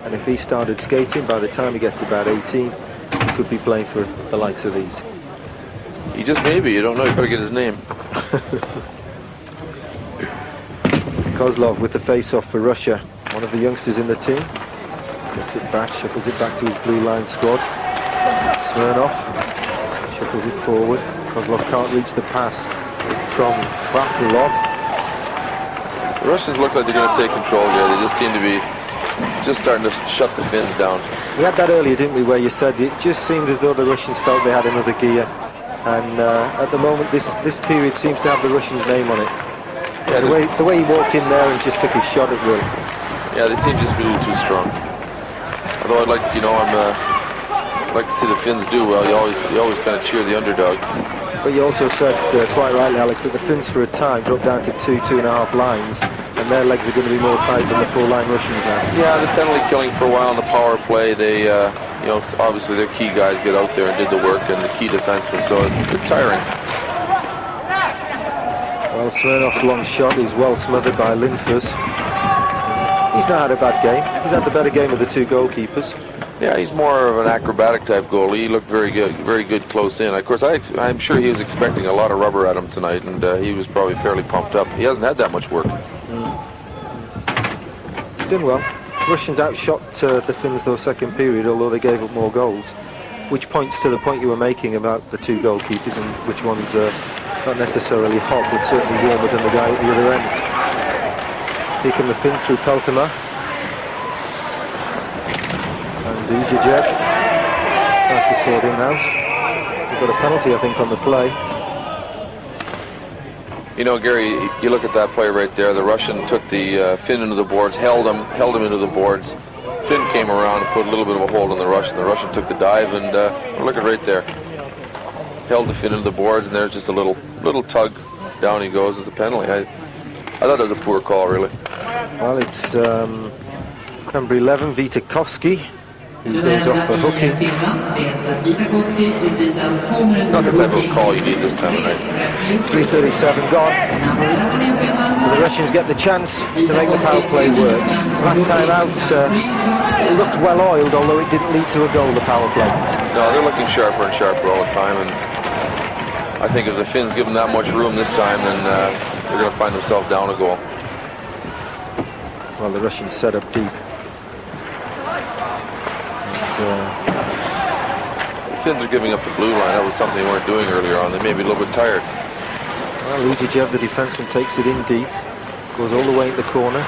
And if he started skating, by the time he gets about 18, he could be playing for the likes of these. He just may be, you don't know, you better get his name. Kozlov with the face-off for Russia. One of the youngsters in the team. Gets it back, shuffles it back to his blue line squad. Smirnov shuffles it forward. Kozlov can't reach the pass from Kvartálov. The Russians look like they're going to take control here. They just seem to be just starting to shut the Finns down. We had that earlier, didn't we, where you said it just seemed as though the Russians felt they had another gear. And at the moment, this period seems to have the Russians' name on it. Yeah, the way he walked in there and just took his shot at will. Yeah, they seem just a little too strong. Although I'd like, you know, I'm like to see the Finns do well. You always kind of cheer the underdog. But you also said, quite rightly, Alex, that the Finns for a time dropped down to 2.5 lines, and their legs are going to be more tight than the full-line Russians now. Yeah, the penalty killing for a while in the power play. They, you know, obviously their key guys get out there and did the work, and the key defensemen, so it's tiring. Well, Smirnov's long shot is well smothered by Lindfors. He's not had a bad game. He's had the better game of the two goalkeepers. Yeah, he's more of an acrobatic type goalie. He looked very good close in. Of course, I'm sure he was expecting a lot of rubber at him tonight, and he was probably fairly pumped up. He hasn't had that much work. He's doing well. Russians outshot the Finns though second period, although they gave up more goals, which points to the point you were making about the two goalkeepers and which one's not necessarily hot, but certainly warmer than the guy at the other end. Here come the Finns through Peltomaa. And Уваев tries to sort him out. We've got a penalty, I think, on the play. You know, Gary, you look at that play right there. The Russian took the Finn into the boards, held him into the boards. Finn came around and put a little bit of a hold on the Russian. The Russian took the dive, and look at right there. Held the Finn into the boards, and there's just a little tug. Down he goes. It's a penalty. I thought that was a poor call, really. Well, it's number 11, Vitakowski, who goes off for hooking. It's not the type of call you need this time of night. 3:37 gone. So the Russians get the chance to make the power play work. Last time out, it looked well oiled, although it didn't lead to a goal, the power play. No, they're looking sharper and sharper all the time, and I think if the Finns give them that much room this time, then they're going to find themselves down a goal. Well, the Russians set up deep. The Finns are giving up the blue line. That was something they weren't doing earlier on. They may be a little bit tired. Well, Уваев, the defenseman, takes it in deep, goes all the way in the corner,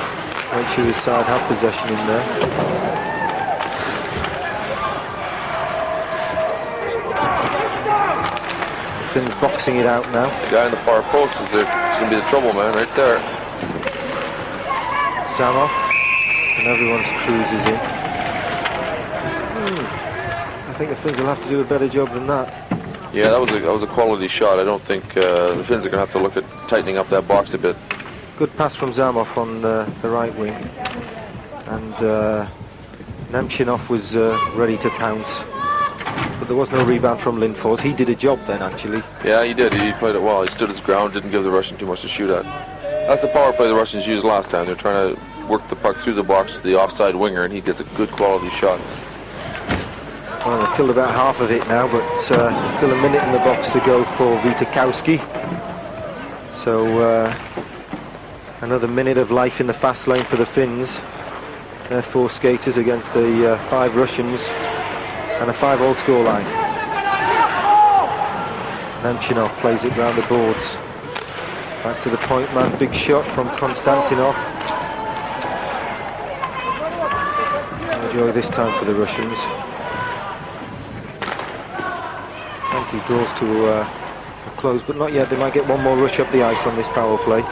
makes sure his side have possession in there. Finns boxing it out now. The guy in the far post is there. It's going to be the trouble man right there. Jamnov, and everyone cruises in. I think the Finns will have to do a better job than that. Yeah, that was a quality shot. I don't think the Finns are going to have to look at tightening up that box a bit. Good pass from Jamnov on the right wing, and Nemchinov was ready to pounce, but there was no rebound from Lindfors. He did a job then, actually. Yeah, he did. He played it well. He stood his ground, didn't give the Russian too much to shoot at. That's the power play the Russians used last time. They're trying to work the puck through the box to the offside winger, and he gets a good quality shot. Well, they've killed about half of it now, but there's still a minute in the box to go for Vitakowski. So another minute of life in the fast lane for the Finns. They're 4 skaters against the 5 Russians, and a 5-all scoreline. Nemchinov plays it round the boards. Back to the point man, big shot from Konstantinov. Enjoy this time for the Russians. He draws to a close, but not yet. They might get one more rush up the ice on this power play.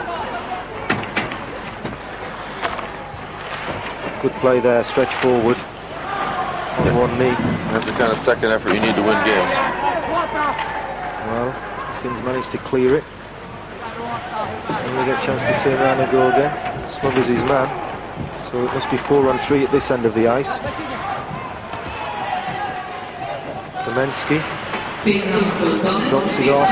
Good play there, stretch forward on one knee. That's the kind of second effort you need to win games. Well, Finns managed to clear it. And we get a chance to turn around and go again. Smothers his man. So it must be 4-on-3 at this end of the ice. Kamensky. Knocks it off.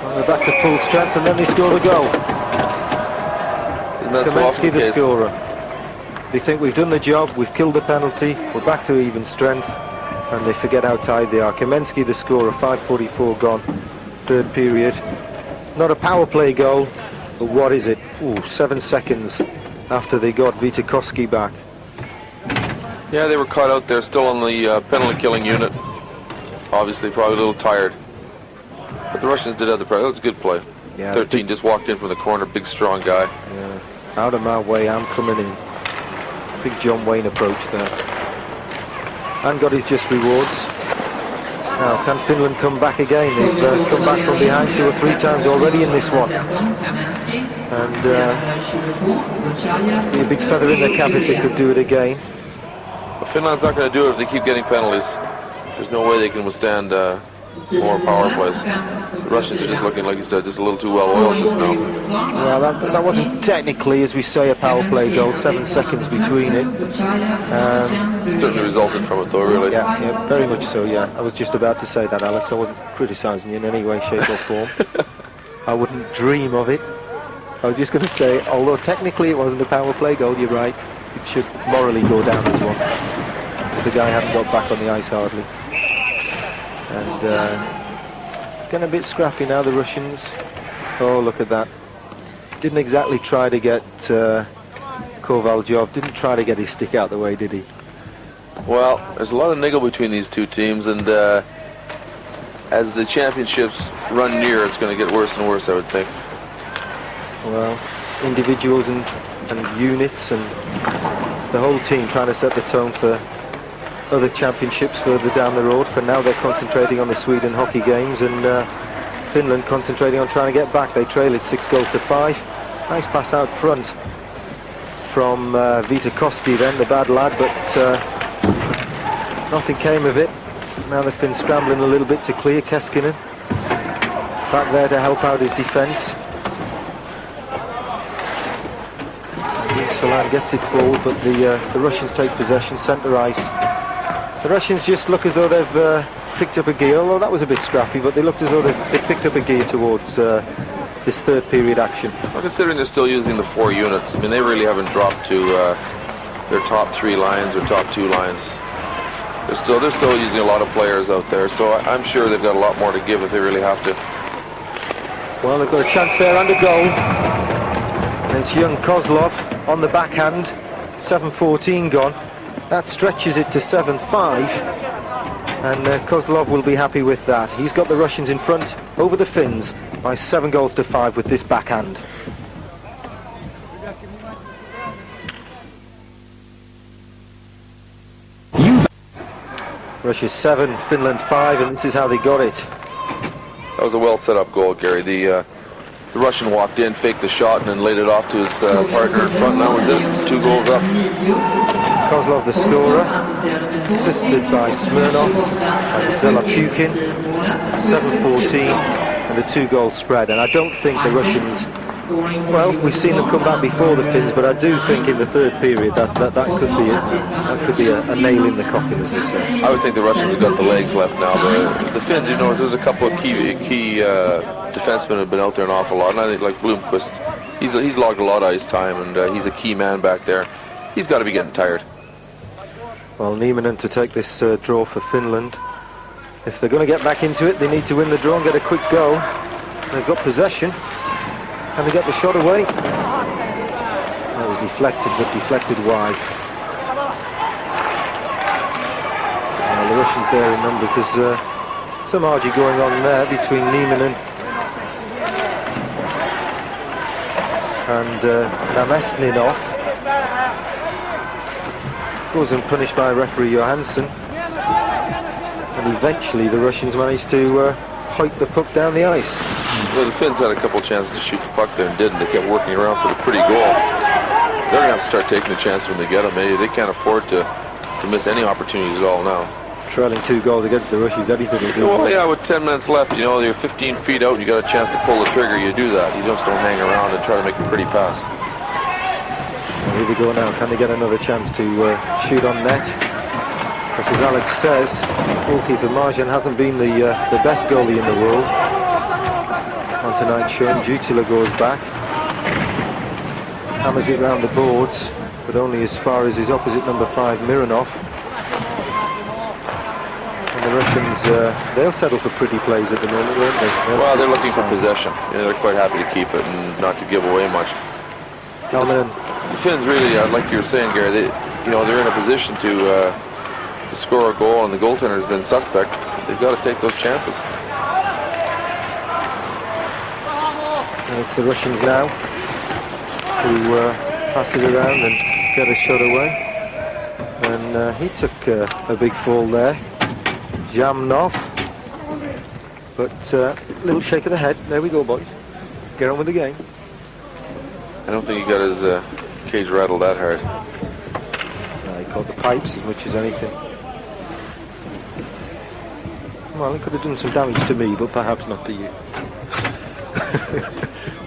And they're back to full strength, and then they score the goal. Kamensky, the scorer. They think we've done the job, we've killed the penalty, we're back to even strength, and they forget how tired they are. Kamensky, the scorer, 5:44 gone, third period. Not a power play goal, but what is it? 7 seconds after they got Vitakowski back. Yeah, they were caught out there, still on the penalty killing unit. Obviously, probably a little tired. But the Russians did have the pressure. That was a good play. Yeah, 13 just walked in from the corner, big strong guy. Yeah. Out of my way, I'm coming in. Big John Wayne approach there. And got his just rewards. Now, can Finland come back again? They've come back from behind 2 or 3 times already in this one. And be a big feather in their cap if they could do it again. But Finland's not going to do it if they keep getting penalties. There's no way they can withstand more power plays. The Russians are just looking, like you said, just a little too well oiled just now. Well, that wasn't technically, as we say, a power play goal. 7 seconds between it. It certainly resulted from it, though, really. Yeah, very much so. Yeah, I was just about to say that, Alex. I wasn't criticising you in any way, shape, or form. I wouldn't dream of it. I was just going to say, although technically it wasn't a power play goal, you're right. It should morally go down as one. Because the guy hadn't got back on the ice hardly. And it's getting a bit scrappy now, the Russians. Oh, look at that. Didn't exactly try to get Kovalev, didn't try to get his stick out the way, did he? Well, there's a lot of niggle between these two teams, and as the championships run near, it's going to get worse and worse, I would think. Well, individuals and units and the whole team trying to set the tone for other championships further down the road. For now, they're concentrating on the Sweden hockey games, and Finland concentrating on trying to get back. They trail it 6-5. Nice pass out front from Viitakoski then, the bad lad, but nothing came of it. Now the Finns scrambling a little bit to clear. Keskinen back there to help out his defence. Solan gets it forward, but the Russians take possession, centre ice. The Russians just look as though they've picked up a gear, although that was a bit scrappy, but they looked as though they've picked up a gear towards this third period action. Well, considering they're still using the 4 units, I mean, they really haven't dropped to their top 3 lines or top 2 lines. They're still using a lot of players out there, so I'm sure they've got a lot more to give if they really have to. Well, they've got a chance there and a goal. And it's young Kozlov on the backhand. 7:14 gone. That stretches it to 7-5. And Kozlov will be happy with that. He's got the Russians in front over the Finns by 7-5 with this backhand. Russia 7, Finland 5, and this is how they got it. That was a well set up goal, Gary. The Russian walked in, faked the shot, and then laid it off to his partner in front. That was it. 2 goals up. Kozlov the scorer, assisted by Smirnov and Zelapukin. 7-14 and a 2-goal spread. And I don't think the Russians, well, we've seen them come back before the Finns, but I do think in the third period that could be a nail in the coffin, as they say. I would think the Russians have got the legs left now. The Finns, you know, there's a couple of key defensemen have been out there an awful lot, and I think like Blomqvist, he's logged a lot of ice time, and he's a key man back there. He's got to be getting tired. Well, Nieminen to take this draw for Finland. If they're going to get back into it, they need to win the draw and get a quick goal. They've got possession. Can they get the shot away? That was deflected, but deflected wide. Well, the Russians there in number, because some argy going on there between Nieminen and Namestnikov. Goes and punished by referee Johansson. And eventually the Russians managed to hoik the puck down the ice. Well, the Finns had a couple chances to shoot the puck there and didn't. They kept working around for the pretty goal. They're going to have to start taking the chances when they get them. They can't afford to miss any opportunities at all now. Trailing 2 goals against the Russians, anything to do. Well, yeah, with 10 minutes left, you know, you're 15 feet out and you got a chance to pull the trigger, you do that. You just don't hang around and try to make a pretty pass. Well, here they go now. Can they get another chance to shoot on net? Because as Alex says, goalkeeper Marьin hasn't been the best goalie in the world. On tonight's show, Jutila goes back. Hammers it round the boards, but only as far as his opposite number 5, Mironov. And the Russians, they'll settle for pretty plays at the moment, won't they? Well, they're looking for possession. You know, they're quite happy to keep it and not to give away much. The Finns really, like you were saying, Gary, they're in a position to score a goal, and the goaltender has been suspect. They've got to take those chances. And it's the Russians now who pass it around and get a shot away. And he took a big fall there. Jamnov. But a little shake of the head. There we go, boys. Get on with the game. I don't think he got his cage rattled that hard. He Thought the pipes as much as anything. Well, it could have done some damage to me, but perhaps not to you.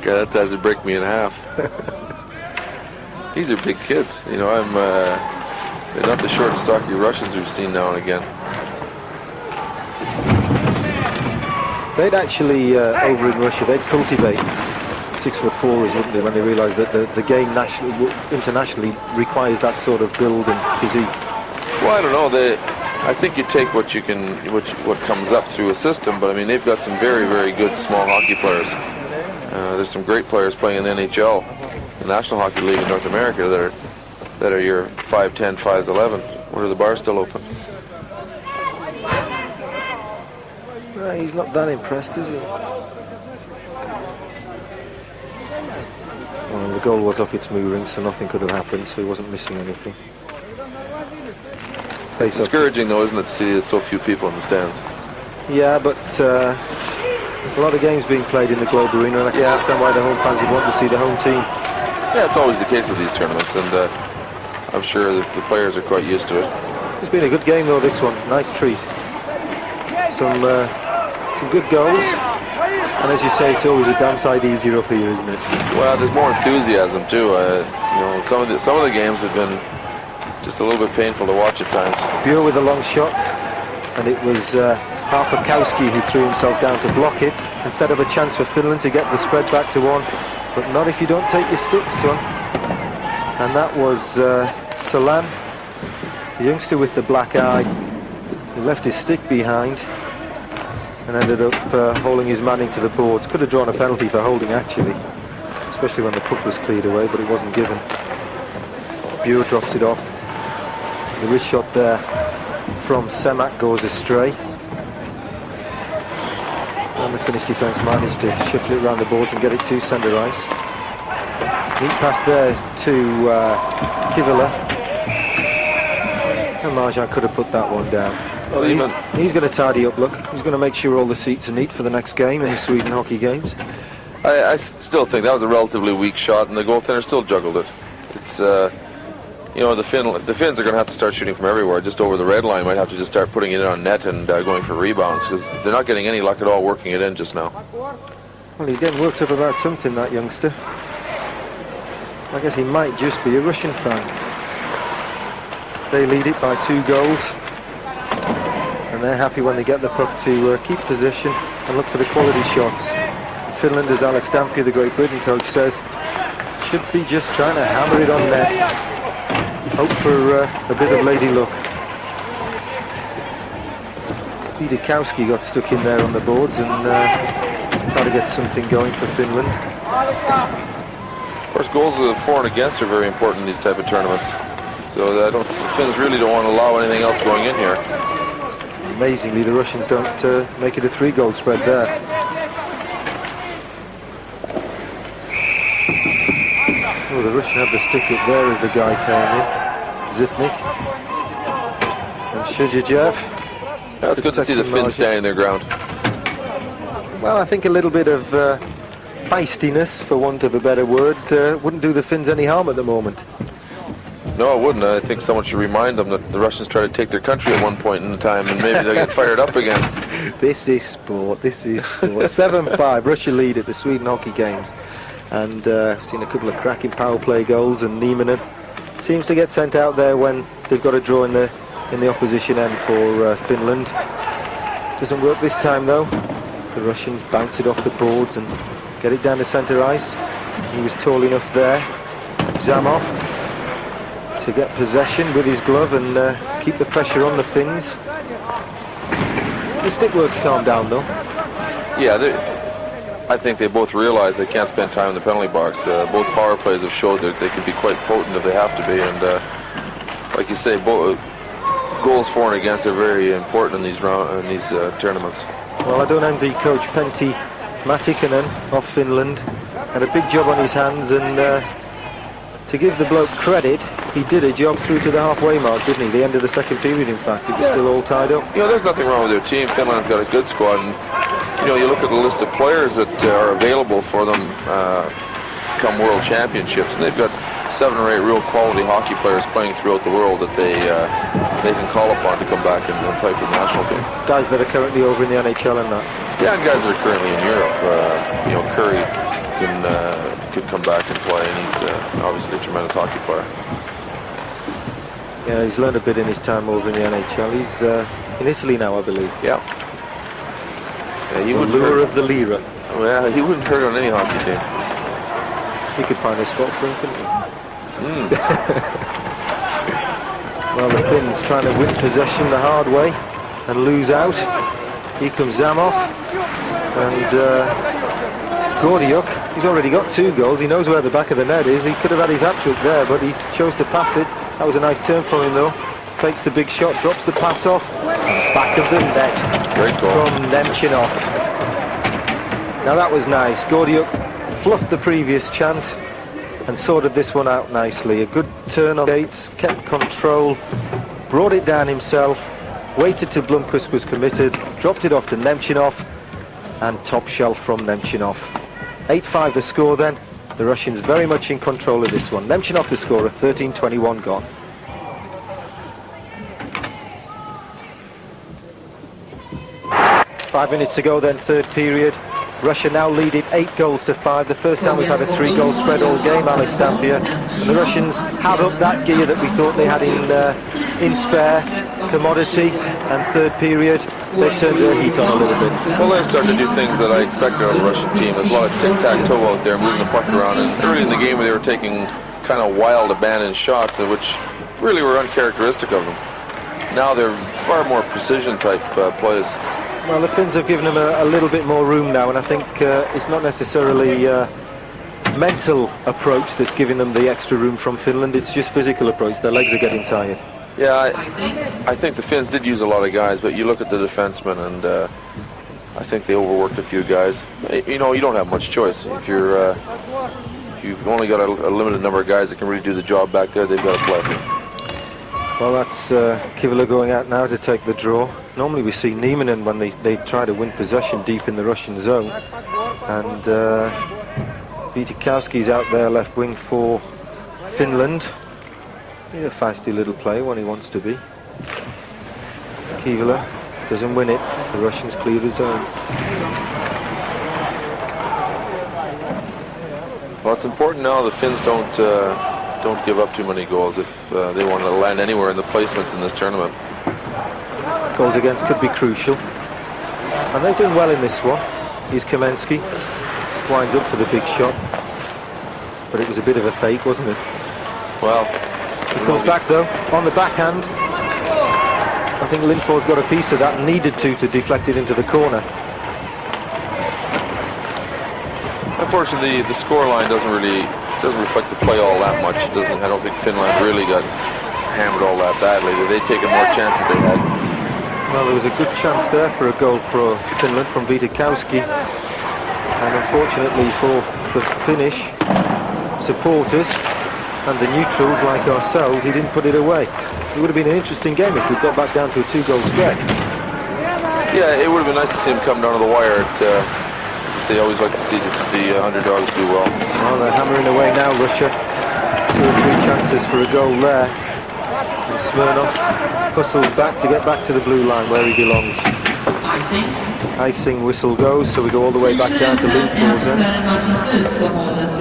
God, that doesn't break me in half. These are big kids. You know, they're not the short, stocky Russians we've seen now and again. They'd actually, over in Russia, they'd cultivate 6'4", wouldn't they, when they realised that the game internationally requires that sort of build and physique. Well, I don't know. I think you take what comes up through a system, but I mean, they've got some very, very good small hockey players. There's some great players playing in the NHL, the National Hockey League in North America, that are your 5'10", 5'11". Where are the bars still open? He's not that impressed, is he? Well, the goal was off its moving, so nothing could have happened, so he wasn't missing anything. It's discouraging, though, isn't it, to see so few people in the stands? Yeah, but a lot of games being played in the Globe Arena, and I can understand why the home fans would want to see the home team. Yeah, it's always the case with these tournaments, and I'm sure that the players are quite used to it. It's been a good game, though, this one. Nice treat. Some good goals, and as you say, it's always a damn sight easier up here, isn't it? Well, there's more enthusiasm too. You know, some of the games have been just a little bit painful to watch at times. Bure with a long shot, and it was Harpakowski who threw himself down to block it instead of a chance for Finland to get the spread back to one. But not if you don't take your sticks, son. And that was Salan, the youngster with the black eye, who left his stick behind and ended up hauling his man into the boards. Could have drawn a penalty for holding, actually, especially when the puck was cleared away, but it wasn't given. Bure drops it off. The wrist shot there from Semak goes astray. And the Finnish defence managed to shuffle it around the boards and get it to centre ice. Neat pass there to Kivila. And Marjan could have put that one down. Well, he's going to tidy up, look. He's going to make sure all the seats are neat for the next game in the Sweden hockey games. I still think that was a relatively weak shot, and the goaltender still juggled it. It's, you know, the Finns are going to have to start shooting from everywhere, just over the red line. Might have to just start putting it in on net and going for rebounds, because they're not getting any luck at all working it in just now. Well, he's getting worked up about something, that youngster. I guess he might just be a Russian fan. They lead it by 2 goals. And they're happy when they get the puck to keep possession and look for the quality shots. Finland, as Alex Dampier, the Great Britain coach, says, should be just trying to hammer it on net. Hope for a bit of lady luck. Vidikowski got stuck in there on the boards and tried to get something going for Finland. Of course, goals for and against are very important in these type of tournaments. So the Finns really don't want to allow anything else going in here. Amazingly, the Russians don't make it a 3-goal spread there. Oh, the Russian had the stick up there as the guy came in. Zitnik. And Shiryaев. Yeah, it's good to see the Finns standing their ground. Well, I think a little bit of feistiness, for want of a better word, wouldn't do the Finns any harm at the moment. No, it wouldn't. I think someone should remind them that the Russians tried to take their country at one point in time, and maybe they'll get fired up again. This is sport. This is sport. 7-5, Russia lead at the Sweden hockey games. And seen a couple of cracking power play goals, and Nieminen seems to get sent out there when they've got a draw in the opposition end for Finland. Doesn't work this time, though. The Russians bounce it off the boards and get it down to centre ice. He was tall enough there, Jamnov, to get possession with his glove and keep the pressure on the Finns. The stick work's calmed down, though. Yeah, I think they both realize they can't spend time in the penalty box. Both power plays have showed that they can be quite potent if they have to be, and like you say, both goals for and against are very important in these tournaments. Well, I don't envy Coach Pentti Matikainen of Finland. Had a big job on his hands, and to give the bloke credit, he did a job through to the halfway mark, didn't he? The end of the second period, in fact. It was still all tied up. You know, there's nothing wrong with their team. Finland's got a good squad, and you know, you look at the list of players that are available for them come World Championships, and they've got 7 or 8 real quality hockey players playing throughout the world that they can call upon to come back and play for the national team. Guys that are currently over in the NHL and that. Yeah, and guys that are currently in Europe. You know, Curry could come back and play, and he's obviously a tremendous hockey player. Yeah, he's learned a bit in his time over in the NHL. He's in Italy now, I believe. Yeah. Yeah, he the lure of the lira. Well, he wouldn't hurt on any hockey team. He could find a spot for him, couldn't he? Mm. Well, the Finns trying to win possession the hard way and lose out. Here comes Zamov and Gordiuk. He's already got 2 goals. He knows where the back of the net is. He could have had his hat-trick there, but he chose to pass it. That was a nice turn for him, though. Fakes the big shot, drops the pass off. Back of the net. Great goal from Nemchinov. Now that was nice. Gordiuk fluffed the previous chance and sorted this one out nicely. A good turn on Gates, kept control, brought it down himself, waited till Blomqvist was committed, dropped it off to Nemchinov, and top shelf from Nemchinov. 8-5 the score then. The Russians very much in control of this one. Nemchinov the scorer, 13:21 gone. Five minutes to go then, third period. Russia now leading 8-5. The first time we've had a 3-goal spread all game, Alex Dampier. And the Russians have up that gear that we thought they had in spare commodity. And third period, they turned their heat on a little bit. Well, they're starting to do things that I expected of the Russian team. There's a lot of tic-tac-toe out there, moving the puck around. And early in the game, they were taking kind of wild, abandoned shots, which really were uncharacteristic of them. Now they're far more precision-type plays. Well, the Finns have given them a little bit more room now, and I think it's not necessarily mental approach that's giving them the extra room from Finland. It's just physical approach. Their legs are getting tired. Yeah, I think the Finns did use a lot of guys, but you look at the defensemen, and I think they overworked a few guys. You know, you don't have much choice. If you've only got a limited number of guys that can really do the job back there, they've got to play. Well, that's Kivila going out now to take the draw. Normally we see Nieminen when they try to win possession deep in the Russian zone. And Vitikowski's out there left wing for Finland. He's a feisty little player when he wants to be. Kivila doesn't win it. The Russians clear the zone. Well, it's important now the Finns don't give up too many goals if they want to land anywhere in the placements in this tournament. Goals against could be crucial. And they've done well in this one. Here's Kamensky. Winds up for the big shot. But it was a bit of a fake, wasn't it? Well, he comes back though, on the backhand. I think Lindfors got a piece of that, needed to deflect it into the corner. Unfortunately, the scoreline doesn't reflect the play all that much. It doesn't. I don't think Finland really got hammered all that badly. They'd taken more chances they had. Well, there was a good chance there for a goal for Finland from Vitikowski. And unfortunately for the Finnish supporters and the neutrals like ourselves, he didn't put it away. It would have been an interesting game if we got back down to a 2-goal spread. Yeah, it would have been nice to see him come down to the wire. They always like to see the underdogs do well. Well, they're hammering away now, Russia. 2 or 3 chances for a goal there. And Smirnov hustles back to get back to the blue line where he belongs. Icing whistle goes, so we go all the way back down to Lindfors then.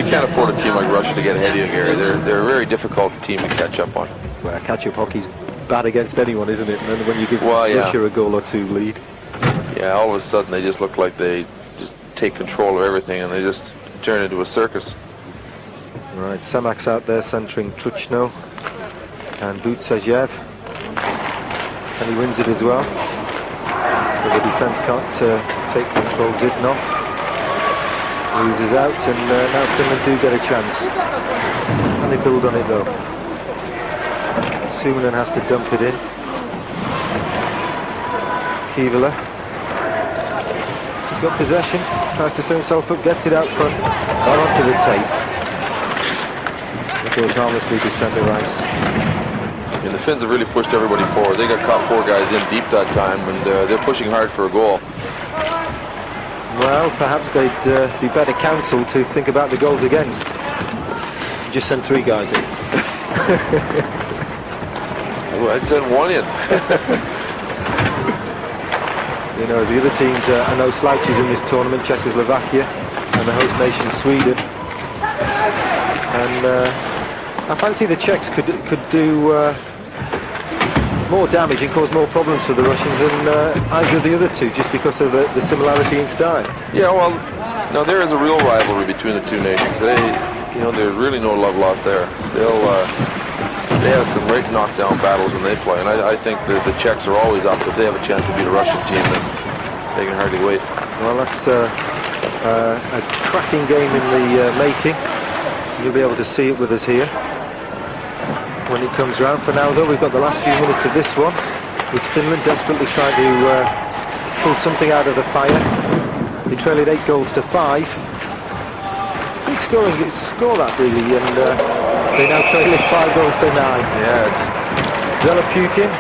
You can't afford a team like Russia to get ahead of you, Gary. They're a very difficult team to catch up on. Well, catch-up hockey's bad against anyone, isn't it? And then when you give Russia a goal or 2 lead. Yeah, all of a sudden they just look like they just take control of everything and they just turn into a circus. Right, Semak's out there centering Truchno and Buczajev. And he wins it as well. So the defence can't take control. Zidnov loses out, and now Finland do get a chance. And they build on it though. Suominen has to dump it in. Kivila. He's got possession, tries to set himself up, gets it out front, not onto the tape. It goes harmlessly to centre ice. And the Finns have really pushed everybody forward. They got caught 4 guys in deep that time, and they're pushing hard for a goal. Well, perhaps they'd be better counselled to think about the goals against. should just send 3 guys in. Well, I'd send 1 in. You know, the other teams are no slouches in this tournament, Czechoslovakia and the host nation Sweden. And I fancy the Czechs could do more damage and cause more problems for the Russians than either of the other two, just because of the similarity in style. Yeah, well, now there is a real rivalry between the two nations. There's really no love lost there. They have some great knockdown battles when they play, and I think the Czechs are always up. If they have a chance to beat a Russian team, then they can hardly wait. Well, that's a cracking game in the making. You'll be able to see it with us here when it comes round. For now, though, we've got the last few minutes of this one, with Finland desperately trying to pull something out of the fire. They trail it 8-5. Big score that really, and they now trail it 5-9. Yeah, it's Zelepukin.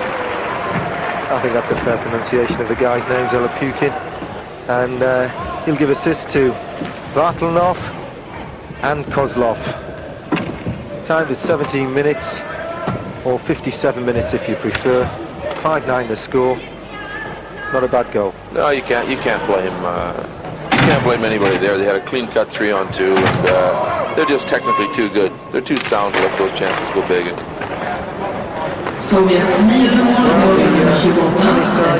I think that's a fair pronunciation of the guy's name, Zelepukin. And he'll give assist to Kvartalnov and Kozlov. Timed at 17 minutes, or 57 minutes if you prefer. 5-9 the score. Not a bad goal. No, you can't blame. You can't blame anybody there. They had a clean-cut 3-on-2, and they're just technically too good. They're too sound to let those chances go big.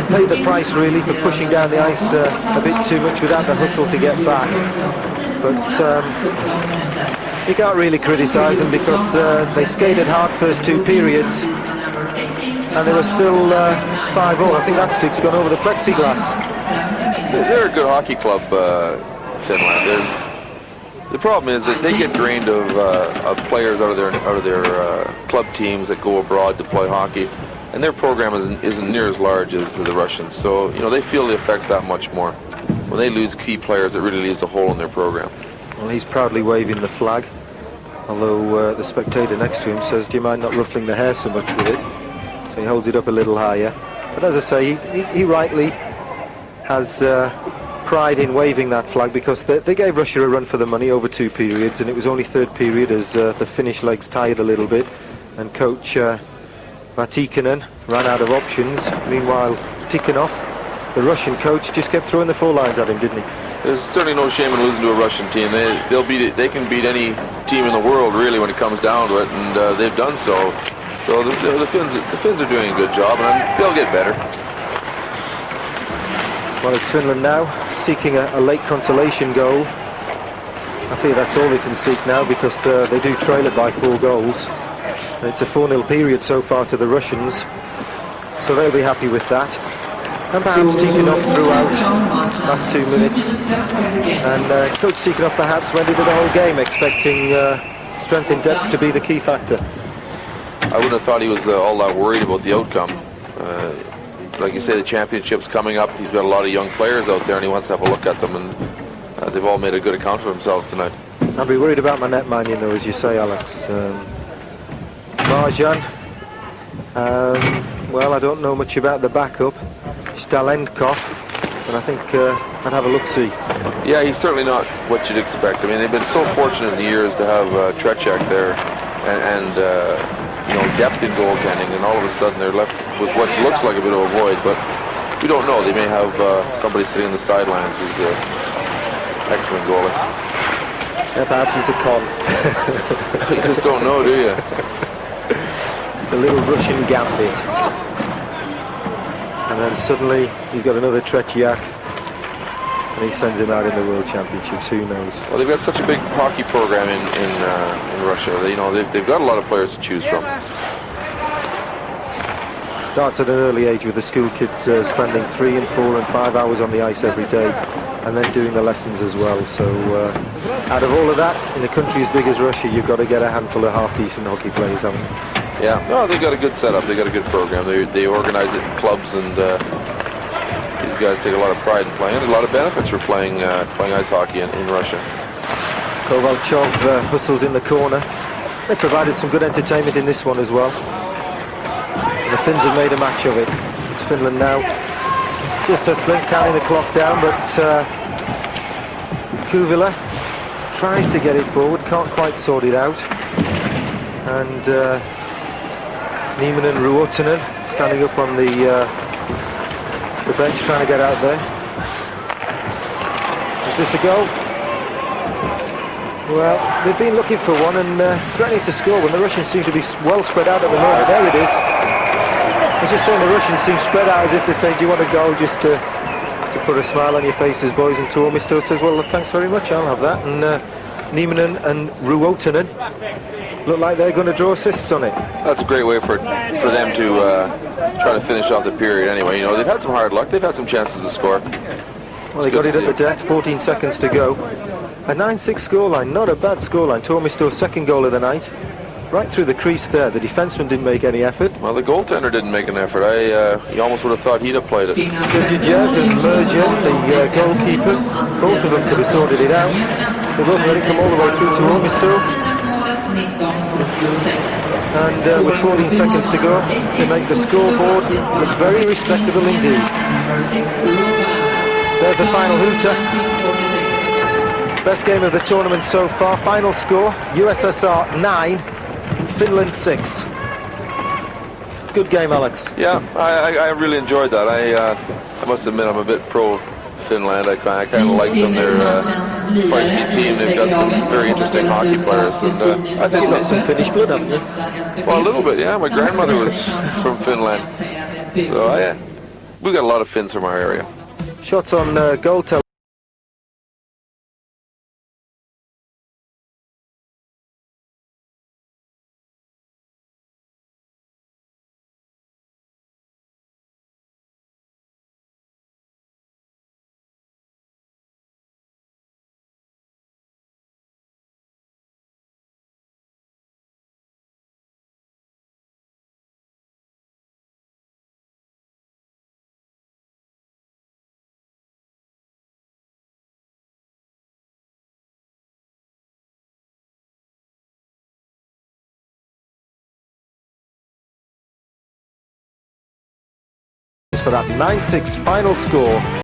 Paid the price really for pushing down the ice a bit too much without the hustle to get back. But you can't really criticise them because they skated hard first 2 periods and they were still 5-0. I think that stick's gone over the plexiglass. They're a good hockey club, Finland. The problem is that they get drained of players out of their club teams that go abroad to play hockey, and their program isn't near as large as the Russians. So they feel the effects that much more. When they lose key players, it really leaves a hole in their program. Well, he's proudly waving the flag, although the spectator next to him says, "Do you mind not ruffling the hair so much with it?" So he holds it up a little higher. But as I say, he rightly has pride in waving that flag, because they gave Russia a run for the money over 2 periods, and it was only 3rd period as the Finnish legs tired a little bit, and coach Vatikkanen ran out of options. Meanwhile, Tikhonov, the Russian coach, just kept throwing the 4 lines at him, didn't he? There's certainly no shame in losing to a Russian team. They can beat any team in the world really when it comes down to it, and they've done so. So the Finns are doing a good job, and they'll get better. Well, it's Finland now, seeking a late consolation goal. I think that's all they can seek now, because they do trail it by 4 goals. And it's a 4-0 period so far to the Russians, so they'll be happy with that. And perhaps Tikhonov throughout last 2 minutes. And Coach Tikhonov perhaps went into the whole game expecting strength in depth to be the key factor. I wouldn't have thought he was all that worried about the outcome. Like you say, the championship's coming up. He's got a lot of young players out there, and he wants to have a look at them, and they've all made a good account of themselves tonight. I'll be worried about my netman, though, as you say, Alex. Marьin. Well, I don't know much about the backup. Stalenkov, but I think I'd have a look-see. Yeah, he's certainly not what you'd expect. I mean, they've been so fortunate in the years to have Trecek there, and depth in goaltending, and all of a sudden they're left with what looks like a bit of a void, but we don't know. They may have somebody sitting on the sidelines who's an excellent goalie. Yeah, perhaps it's a con. You just don't know, do you? It's a little Russian gambit. And then suddenly he's got another Trecek, and he sends him out in the World Championships. Who knows? Well, they've got such a big hockey program in Russia. They've got a lot of players to choose from. Starts at an early age with the school kids spending 3 and 4 and 5 hours on the ice every day, and then doing the lessons as well. So out of all of that, in a country as big as Russia, you've got to get a handful of half-decent hockey players, haven't you? Yeah, no, they've got a good setup. They've got a good program. They organize it in clubs, and these guys take a lot of pride in playing. There's a lot of benefits for playing ice hockey in Russia. Kovalchov hustles in the corner. They provided some good entertainment in this one as well. And the Finns have made a match of it. It's Finland now just hustling, counting the clock down, but Kuvila tries to get it forward, can't quite sort it out. and Niemann and Ruotonen standing up on the bench trying to get out there. Is this a goal? Well, they've been looking for one and threatening to score when the Russians seem to be well spread out at the moment. There it is. I'm just saying the Russians seem spread out as if they're saying, do you want to go, just to put a smile on your faces, boys. And Tuomi still says, well, thanks very much, I'll have that. And Niemann and Ruotonen look like they're going to draw assists on it. That's a great way for them to try to finish off the period anyway. You know, they've had some hard luck. They've had some chances to score. Well, they got it at the death, 14 seconds to go. A 9-6 scoreline, not a bad scoreline. Tuomi Store's second goal of the night. Right through the crease there. The defenseman didn't make any effort. Well, the goaltender didn't make an effort. You almost would have thought he'd have played it. Jitnik and Marьin, the goalkeeper, both of them could have sorted it out. They both let it come all the way through to Tuomi Store. And with 14 seconds to go, to make the scoreboard look very respectable indeed. There's the final hooter. Best game of the tournament so far. Final score, USSR 9, Finland 6. Good game, Alex. Yeah, I really enjoyed that. I must admit I'm a bit pro Finland. I kind of like them. They're a feisty team. They've got some very interesting hockey players. And I think You've got some Finnish blood, haven't you? Well, a little bit, yeah. My grandmother was from Finland. So we've got a lot of Finns from our area. Shots on goal tell. For that 9-6 final score